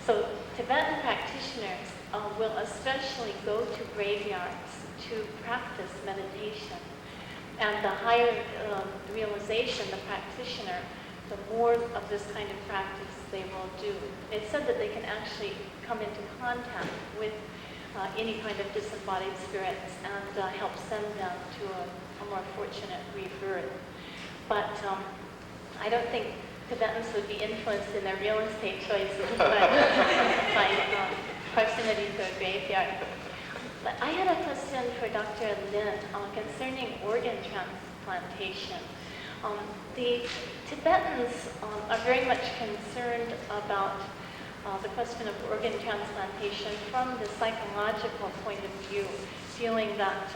So Tibetan practitioners will especially go to graveyards to practice meditation. And the higher realization the practitioner, the more of this kind of practice they will do. It's said that they can actually come into contact with any kind of disembodied spirits and help send them to a more fortunate rebirth. But I don't think Tibetans would be influenced in their real estate choices by proximity to a graveyard. But I had a question for Dr. Lin concerning organ transplantation. The Tibetans are very much concerned about the question of organ transplantation from the psychological point of view, feeling that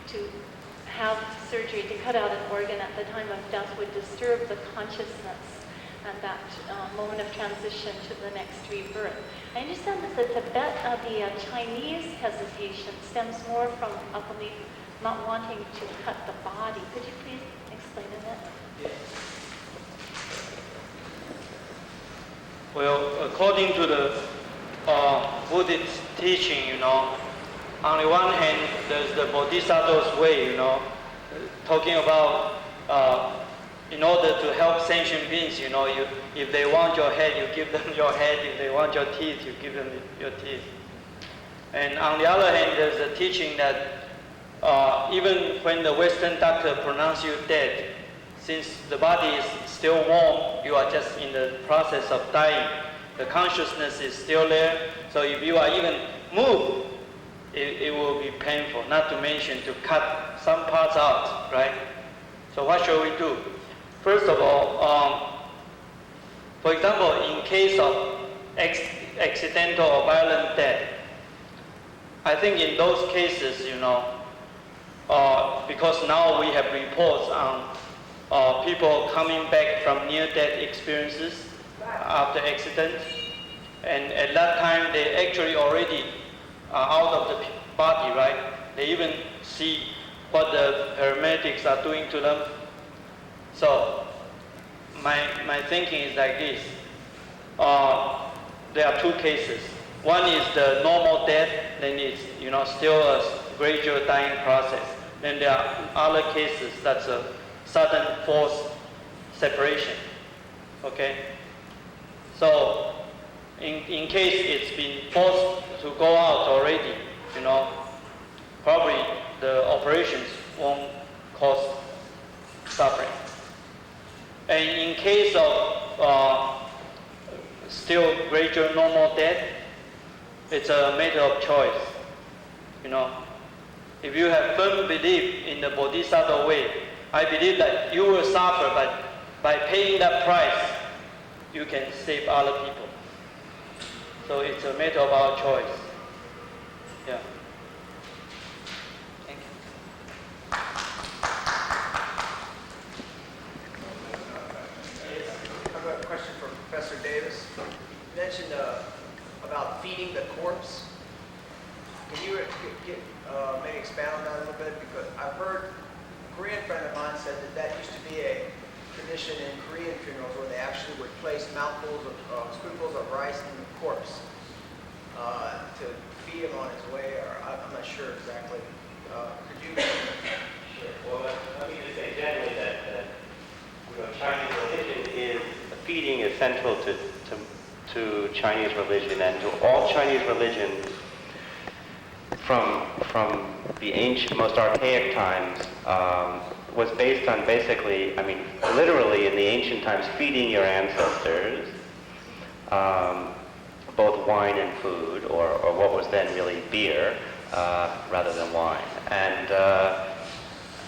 to have surgery to cut out an organ at the time of death would disturb the consciousness and that moment of transition to the next rebirth. I understand that the Chinese hesitation stems more from a belief not wanting to cut the body. Could you please explain that? Yes. Well, according to the Buddhist teaching, on the one hand, there's the Bodhisattva's way, talking about in order to help sentient beings, if they want your head, you give them your head. If they want your teeth, you give them your teeth. And on the other hand, there's a teaching that even when the Western doctor pronounces you dead, since the body is still warm, you are just in the process of dying. The consciousness is still there, so if you are even moved, it will be painful, not to mention to cut some parts out, right? So what shall we do? First of all, for example, in case of accidental or violent death, I think in those cases, because now we have reports on people coming back from near-death experiences after accidents, and at that time they actually already are out of the body, right? They even see what the paramedics are doing to them. So my thinking is like this. There are two cases. One is the normal death, then it's still a gradual dying process. Then there are other cases that's a sudden forced separation. Okay? So in case it's been forced to go out already, probably the operations won't cause suffering. And in case of still gradual normal death, it's a matter of choice. If you have firm belief in the Bodhisattva way, I believe that you will suffer, but by paying that price, you can save other people. So it's a matter of our choice. Yeah. Thank you. I have a question for Professor Davis. You mentioned about feeding the corpse. Can you maybe expand on that a little bit? Because I've heard a Korean friend of mine said that used to be a tradition in Korean funerals where they actually would place spoonfuls of rice in the corpse. to feed him on his way, or I'm not sure exactly. Could you? Sure. Well, let me just say generally that Chinese religion is, feeding is central to Chinese religion and to all Chinese religions from the ancient, most archaic times, was based on basically, I mean, literally in the ancient times, feeding your ancestors, both wine and food, or what was then really beer, rather than wine.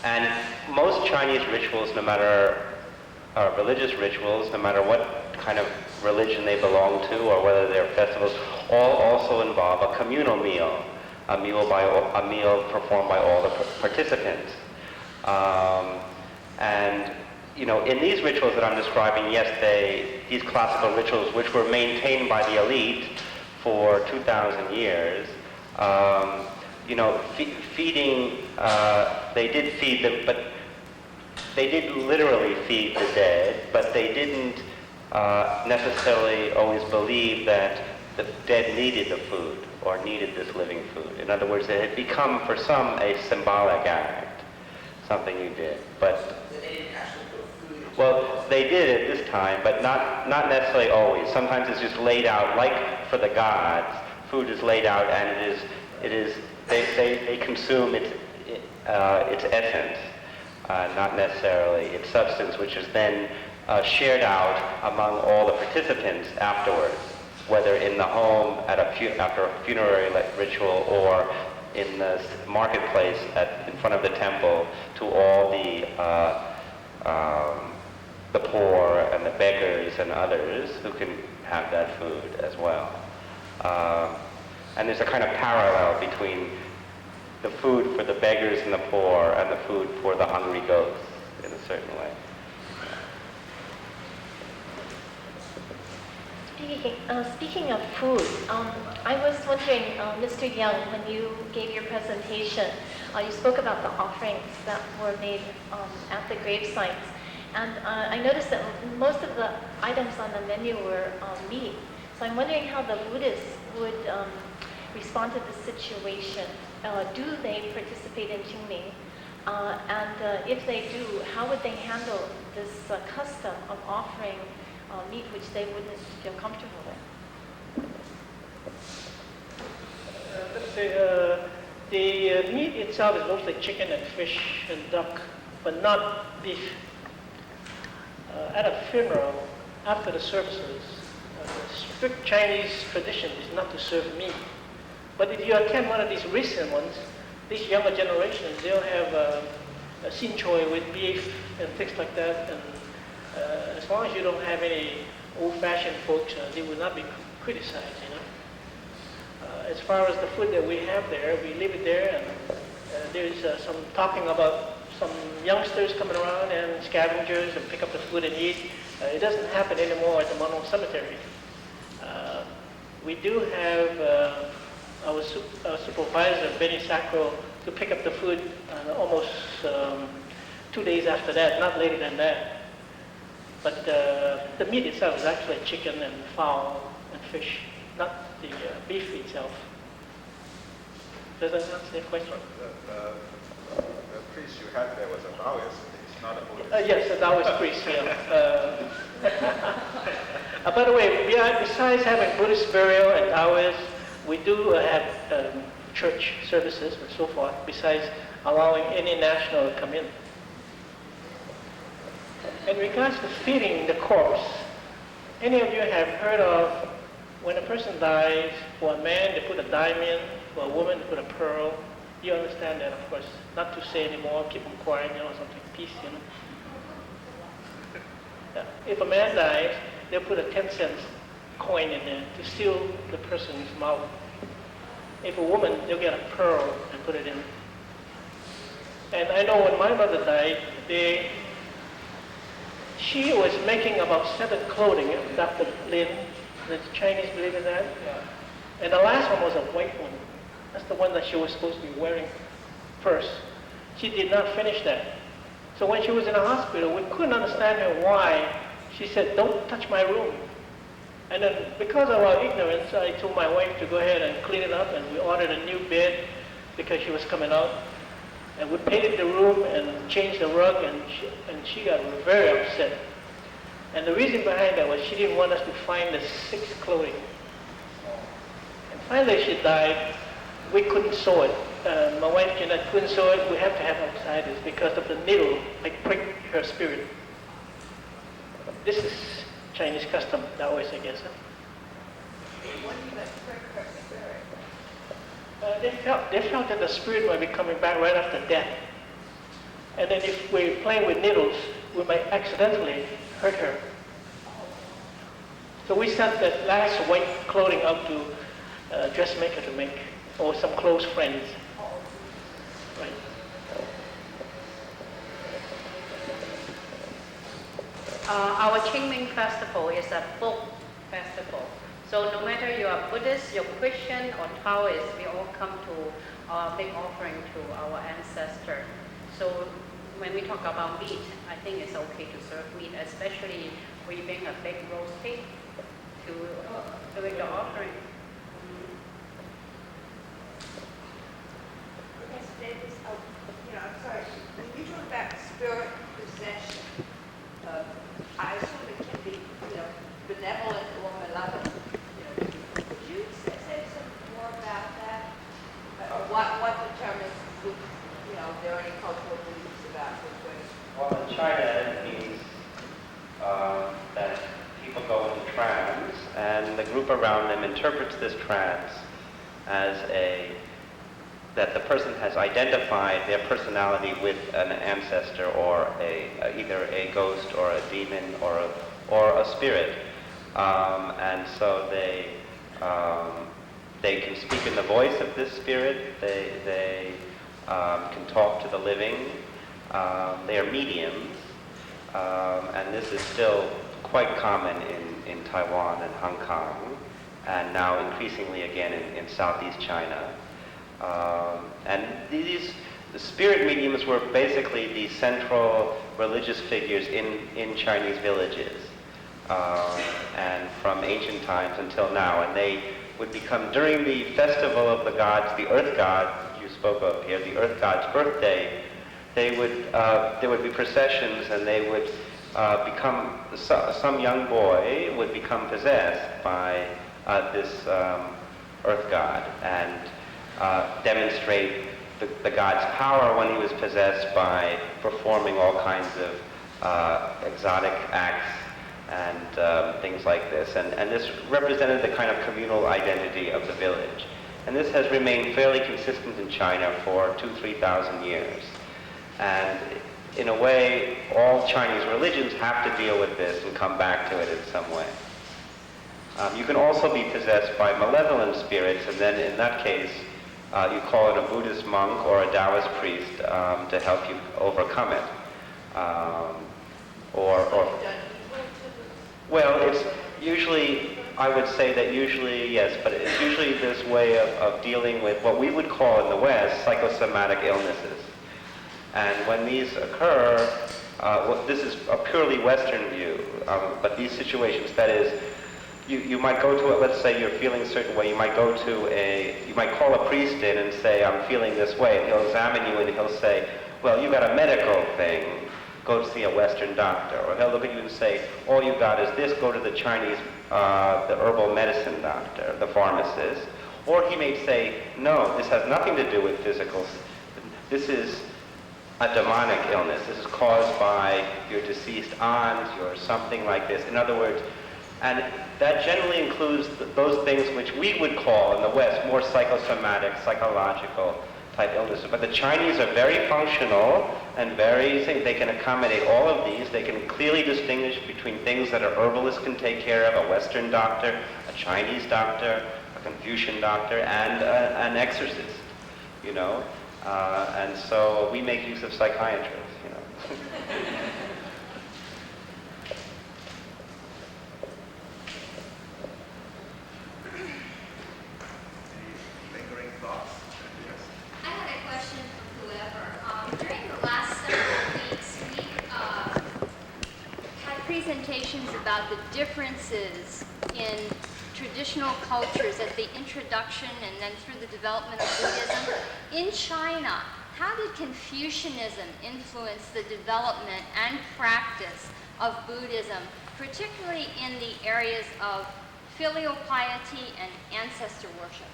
And most Chinese rituals, no matter religious rituals, no matter what kind of religion they belong to or whether they're festivals, all also involve a communal meal, a meal performed by all the participants. And in these rituals that I'm describing, yes, these classical rituals, which were maintained by the elite for 2,000 years, feeding, they did feed them, but they did literally feed the dead, but they didn't necessarily always believe that the dead needed the food or needed this living food. In other words, it had become for some a symbolic act, something you did. But well, they did at this time, but not necessarily always. Sometimes it's just laid out, like for the gods, food is laid out, and they consume its essence, not necessarily its substance, which is then shared out among all the participants afterwards, whether in the home after a funerary ritual or in the marketplace in front of the temple to all the poor and the beggars and others who can have that food as well. And there's a kind of parallel between the food for the beggars and the poor and the food for the hungry ghosts in a certain way. Speaking of food, I was wondering, Mr. Young, when you gave your presentation, you spoke about the offerings that were made at the grave sites. And I noticed that most of the items on the menu were meat. So I'm wondering how the Buddhists would respond to this situation. Do they participate in Qingming? And if they do, how would they handle this custom of offering meat which they wouldn't feel comfortable with? Let's say the meat itself is mostly chicken and fish and duck, but not beef. At a funeral, after the services, the strict Chinese tradition is not to serve meat. But if you attend one of these recent ones, these younger generations, they'll have a xin choy with beef and things like that. And as long as you don't have any old-fashioned folks, they will not be criticized, As far as the food that we have there, we leave it there, and there's some talking about some youngsters coming around and scavengers and pick up the food and eat. It doesn't happen anymore at the Mono Cemetery. We do have our supervisor, Benny Sacro, to pick up the food almost 2 days after that, not later than that. But the meat itself is actually chicken and fowl and fish, not the beef itself. Does that answer your question? The priest you had there was a Taoist, he's not a Buddhist. Yes, a Taoist priest, yeah. By the way, besides having Buddhist burial and Taoist, we do have church services and so forth, besides allowing any national to come in. In regards to feeding the corpse, any of you have heard of when a person dies, for a man they put a diamond, for a woman they put a pearl. You understand that, of course. Not to say anymore, keep them quiet, something, peace, Yeah. If a man dies, they'll put a 10-cent coin in there to seal the person's mouth. If a woman, they'll get a pearl and put it in. And I know when my mother died, she was making about 7 clothing, Dr. Lin, the Chinese believe in that. And the last one was a white one. That's the one that she was supposed to be wearing first. She did not finish that. So when she was in the hospital, we couldn't understand her why. She said, "Don't touch my room." And then because of our ignorance, I told my wife to go ahead and clean it up, and we ordered a new bed because she was coming out. And we painted the room and changed the rug, and she got very upset. And the reason behind that was she didn't want us to find the sick clothing. And finally she died. We couldn't sew it. My wife couldn't sew it. We have to have outsiders because of the needle, like prick her spirit. This is Chinese custom, Taoist, I guess. Huh? What do you mean prick her spirit? They felt that the spirit might be coming back right after death. And then if we're playing with needles, we might accidentally hurt her. So we sent that last white clothing out to a dressmaker to make, or some close friends. Right. Our Qingming festival is a folk festival. So no matter you are Buddhist, you're Christian, or Taoist, we all come to make offering to our ancestor. So when we talk about meat, I think it's okay to serve meat, especially we bring a big roast pig to make the offering. Professor Davis, I'm sorry, when you talk about spirit possession, I assume it can be, benevolent or malevolent. Could you say some more about that? What determines, there are any cultural beliefs about which way? Well, in China, it means that people go into trance, and the group around them interprets this trance as that the person has identified their personality with an ancestor or either a ghost or a demon or a spirit, and so they can speak in the voice of this spirit. They can talk to the living. They are mediums, and this is still quite common in Taiwan and Hong Kong, and now increasingly again in Southeast China. And the spirit mediums were basically the central religious figures in Chinese villages, and from ancient times until now. And they would become, during the festival of the gods, the earth god you spoke of here, the earth god's birthday, there would be processions, and they would become, some young boy would become possessed by this earth god, and demonstrate the god's power when he was possessed by performing all kinds of exotic acts and things like this. And this represented the kind of communal identity of the village. And this has remained fairly consistent in China for 2,000-3,000 years. And in a way, all Chinese religions have to deal with this and come back to it in some way. You can also be possessed by malevolent spirits, and then in that case, you call it a Buddhist monk or a Taoist priest to help you overcome it. Well, it's usually, I would say that usually, yes, but it's usually this way of dealing with what we would call in the West psychosomatic illnesses. And when these occur, this is a purely Western view, but these situations, that is, you might go to it, let's say you're feeling a certain way, you might call a priest in and say, I'm feeling this way, and he'll examine you and he'll say, well, you got a medical thing, go see a Western doctor. Or he'll look at you and say, all you got is this, go to the Chinese, the herbal medicine doctor, the pharmacist. Or he may say, no, this has nothing to do with physicals. This is a demonic illness. This is caused by your deceased aunt or something like this. In other words, and that generally includes those things which we would call in the West more psychosomatic, psychological type illnesses. But the Chinese are very functional and they can accommodate all of these. They can clearly distinguish between things that an herbalist can take care of, a Western doctor, a Chinese doctor, a Confucian doctor, and an exorcist, and so we make use of psychiatrists, I had a question for whoever. During the last several weeks, we had presentations about the differences in in traditional cultures at the introduction and then through the development of Buddhism. In China, how did Confucianism influence the development and practice of Buddhism, particularly in the areas of filial piety and ancestor worship?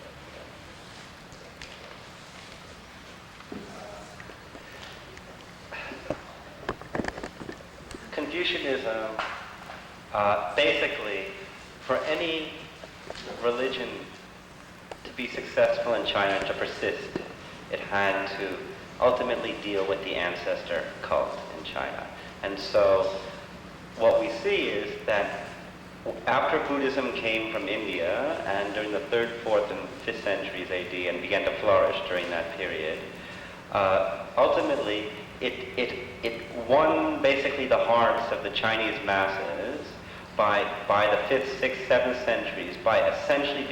Confucianism, basically, for any religion to be successful in China and to persist, it had to ultimately deal with the ancestor cult in China. And so what we see is that after Buddhism came from India, and during the 3rd, 4th, and 5th centuries AD, and began to flourish during that period, ultimately it won basically the hearts of the Chinese masses by the 5th, 6th, 7th centuries, by essentially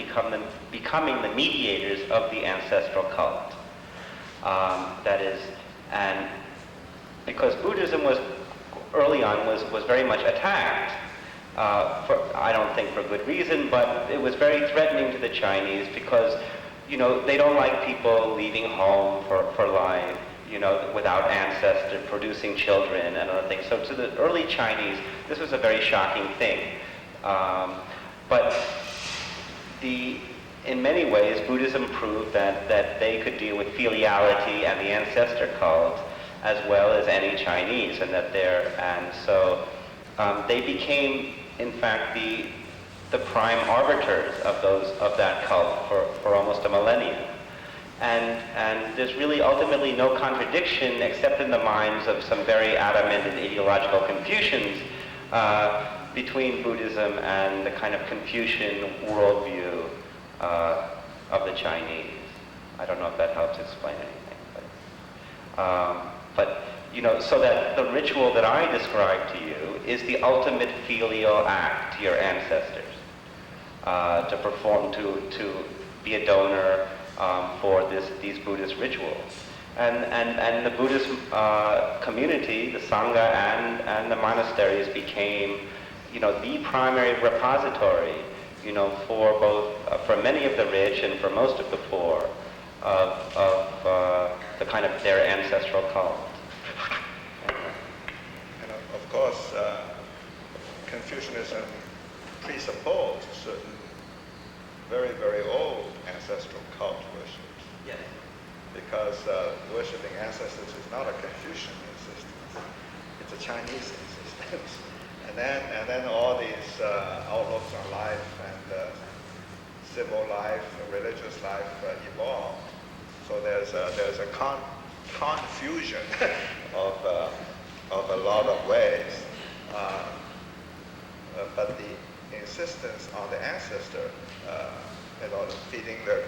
becoming the mediators of the ancestral cult. That is, and because Buddhism was early on was very much attacked, I don't think for good reason, but it was very threatening to the Chinese because, you know, they don't like people leaving home for life, you know, without ancestors, producing children and other things. So to the early Chinese, this was a very shocking thing. But in many ways, Buddhism proved that they could deal with filiality and the ancestor cult as well as any Chinese, and so they became, in fact, the prime arbiters of that cult for almost a millennium. And there's really ultimately no contradiction except in the minds of some very adamant and ideological Confucians between Buddhism and the kind of Confucian worldview of the Chinese. I don't know if that helps explain anything. But you know, so that the ritual that I described to you is the ultimate filial act to your ancestors, to perform, to be a donor for these Buddhist rituals. And the Buddhist community, the Sangha and the monasteries became, you know, the primary repository, you know, for many of the rich and for most of the poor of the kind of their ancestral cult. And of course, Confucianism presupposed certain very, very old ancestral cult worship. Yes. Because worshipping ancestors is not a Confucian insistence; it's a Chinese insistence. And then all these outlooks on life and civil life, religious life evolved. So there's a confusion of a lot of ways. But the insistence on the ancestor, you know, feeding the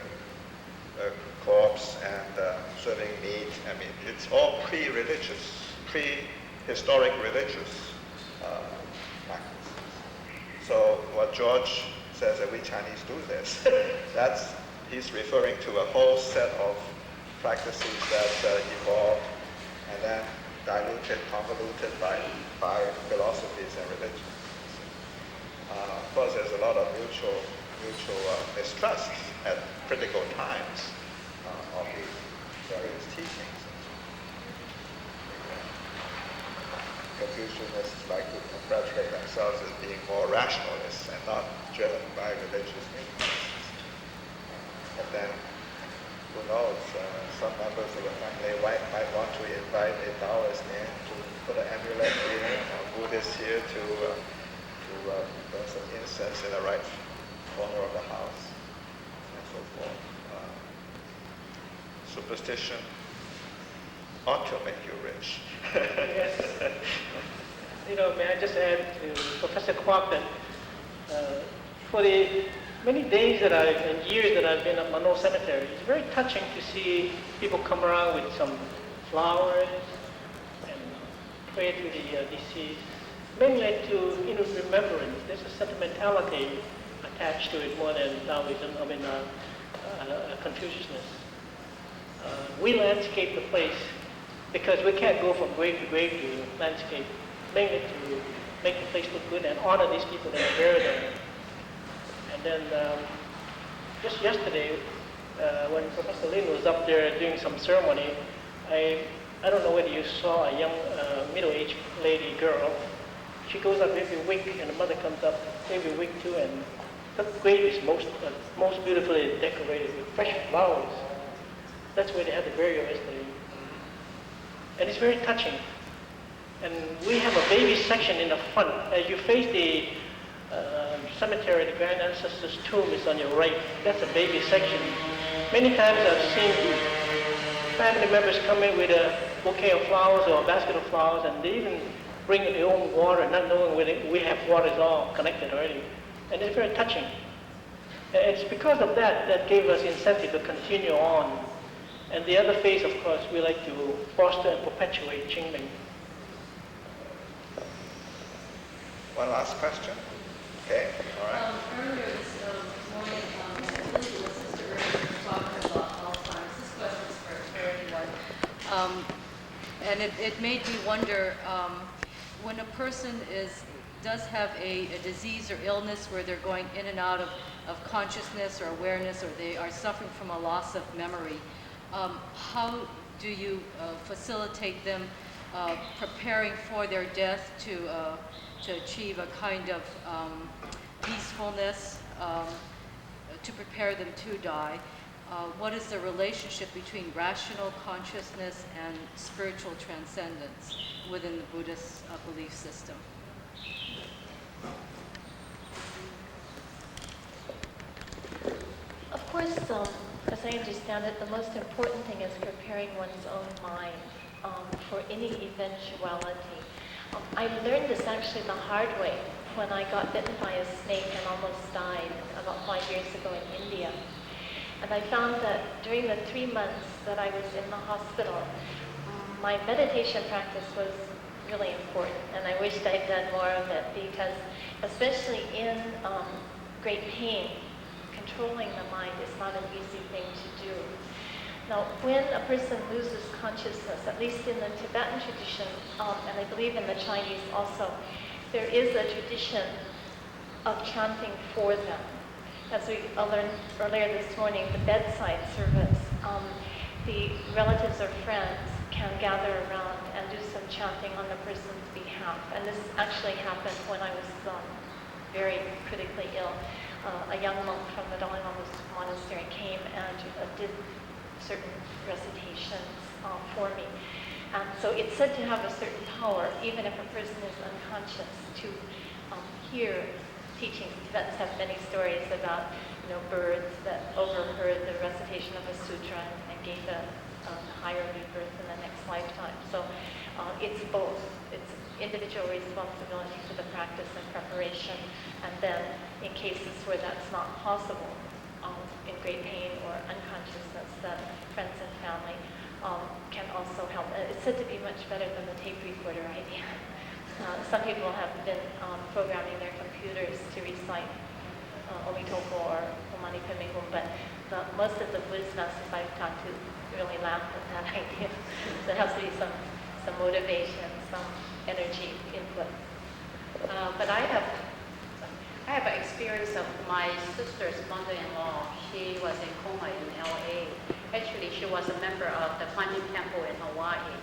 corpse and serving meat, I mean, it's all pre-religious, prehistoric religious practices. So what George says that we Chinese do this, he's referring to a whole set of practices that evolved and then diluted, convoluted by philosophies and religions. Of course, there's a lot of mutual mistrust at critical times of these various teachings. Confucianists like to congratulate themselves as being more rationalists and not driven by religious impulses. But then, who knows, some members of the family might want to invite a Taoist man to put an amulet here, or Buddhist here to burn some incense in the right corner of the house, and so forth. Superstition ought to make you rich. Yes. You know, may I just add to Professor Kwok that for the many days and years that I've been at Monroe Cemetery, it's very touching to see people come around with some flowers and pray to the deceased, mainly to, you know, remembrance. There's a sentimentality attached to it more than Taoism, Confucianism. We landscape the place because we can't go from grave to grave to landscape, mainly to make the place look good and honor these people that are buried there. then just yesterday, when Professor Lin was up there doing some ceremony, I don't know whether you saw a young middle-aged lady girl. She goes up every week, and the mother comes up every week too, and the grave is most beautifully decorated with fresh flowers. That's where they had the burial yesterday. And it's very touching. And we have a baby section in the front. As you face the cemetery, the grand ancestor's tomb is on your right. That's a baby section. Many times I've seen family members come in with a bouquet of flowers or a basket of flowers, and they even bring their own water, not knowing whether we have water is all connected already. And it's very touching. And it's because of that that gave us incentive to continue on. And the other phase, of course, we like to foster and perpetuate Qingming. One last question. Okay, all right. Earlier this morning, I believe it was Sister Earlier talking about Alzheimer's. This question is for anyone. And it made me wonder, when a person does have a disease or illness where they're going in and out of consciousness or awareness, or they are suffering from a loss of memory, how do you facilitate them preparing for their death to achieve a kind of peacefulness, to prepare them to die? What is the relationship between rational consciousness and spiritual transcendence within the Buddhist belief system? Of course, as I understand it, the most important thing is preparing one's own mind for any eventuality. I learned this actually the hard way when I got bitten by a snake and almost died about 5 years ago in India. And I found that during the 3 months that I was in the hospital, my meditation practice was really important, and I wished I'd done more of it, because especially in great pain, controlling the mind is not an easy thing to do. Now, when a person loses consciousness, at least in the Tibetan tradition, and I believe in the Chinese also, there is a tradition of chanting for them. As we learned earlier this morning, the bedside service, the relatives or friends can gather around and do some chanting on the person's behalf. And this actually happened when I was very critically ill. A young monk from the Dalai Lama's monastery came and did certain recitations for me. And so it's said to have a certain power, even if a person is unconscious, to hear teachings. Tibetans have many stories about birds that overheard the recitation of a sutra and gave a higher rebirth in the next lifetime. So it's both. It's individual responsibility for the practice and preparation, and then in cases where that's not possible, in great pain or unconsciousness, that friends and family can also help. It's said to be much better than the tape recorder idea. Some people have been programming their computers to recite Omitoko or Omani Padme Hum, but most of the Buddhist masters I've talked to really laugh at that idea. So there has to be some motivation, some energy input. But I have an experience of my sister's mother-in-law. She was in coma in LA. Actually, she was a member of the Kwanyin Temple in Hawaii.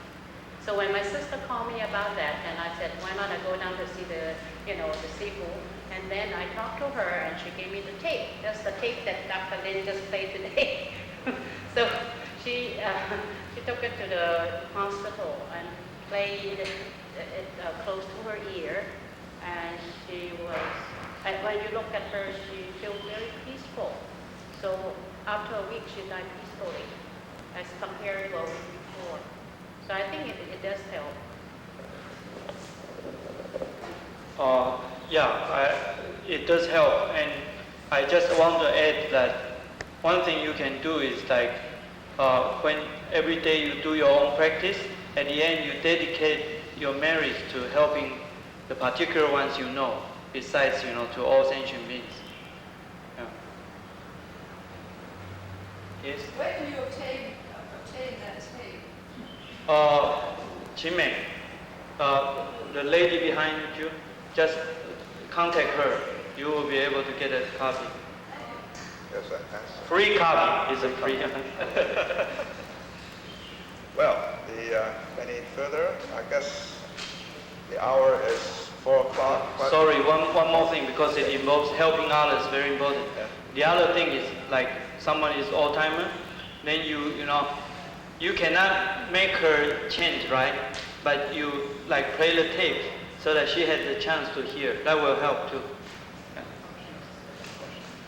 So when my sister called me about that, and I said, why not I go down to see the Sifu? And then I talked to her, and she gave me the tape. That's the tape that Dr. Lin just played today. So she took it to the hospital and played it close to her ear, and she was. And when you look at her, she feels very peaceful. So after a week, she died peacefully, as compared to a week before. So I think it does help. It does help, and I just want to add that one thing you can do is when every day you do your own practice, at the end you dedicate your merits to helping the particular ones you know, besides to all sentient beings. Yeah. Yes. Where do you obtain that tape? Qingmei, the lady behind you, just contact her. You will be able to get a copy. There's an answer. Free copy is a free. Well, any further? I guess the hour is 4 o'clock. Sorry, one more thing, because it involves helping others, very important. Yeah. The other thing is, like, someone is Alzheimer, then you cannot make her change, right? But you like play the tape so that she has the chance to hear. That will help too.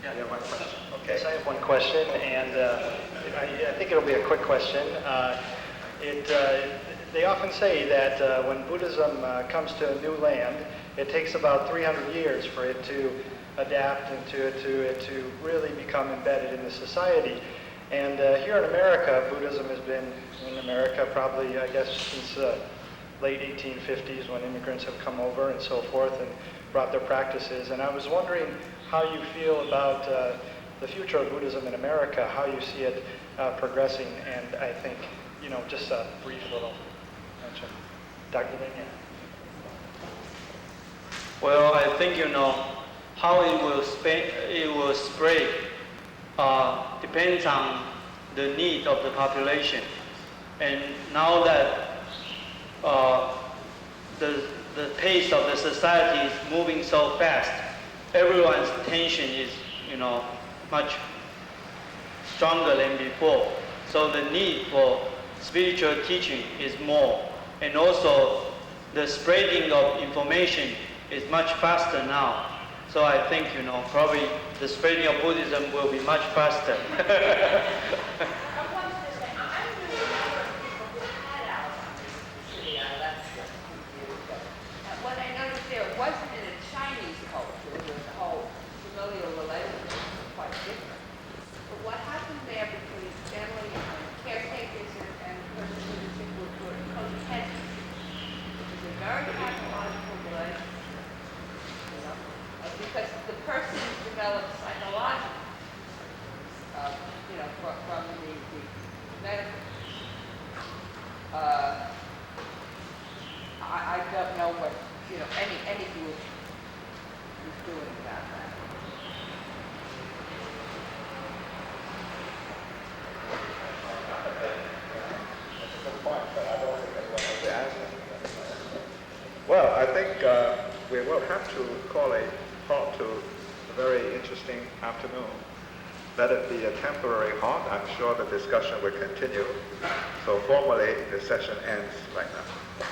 Yeah, one question. Okay. Yes, I have one question, and I think it'll be a quick question. They often say that when Buddhism comes to a new land, it takes about 300 years for it to adapt and to really become embedded in the society. And here in America, Buddhism has been in America probably, I guess, since late 1850s when immigrants have come over and so forth and brought their practices. And I was wondering how you feel about the future of Buddhism in America, how you see it progressing, and I think, just a brief little mention. Dr. Living. Well, I think how it will spread depends on the need of the population. And now that the pace of the society is moving so fast, everyone's attention is much stronger than before. So the need for spiritual teaching is more, and also the spreading of information is much faster now. So I think probably the spreading of Buddhism will be much faster. What I noticed there wasn't in a Chinese culture where the whole familial relationship was quite different. But what happened there between family and caretakers and person leadership were codependent, which is a very pathological relationship. Because the person develops psychologically, from the medical. I don't know what any group is doing about that. Well, I think we will have to call a halt to a very interesting afternoon. Let it be a temporary halt. I'm sure the discussion will continue. So formally, the session ends right now.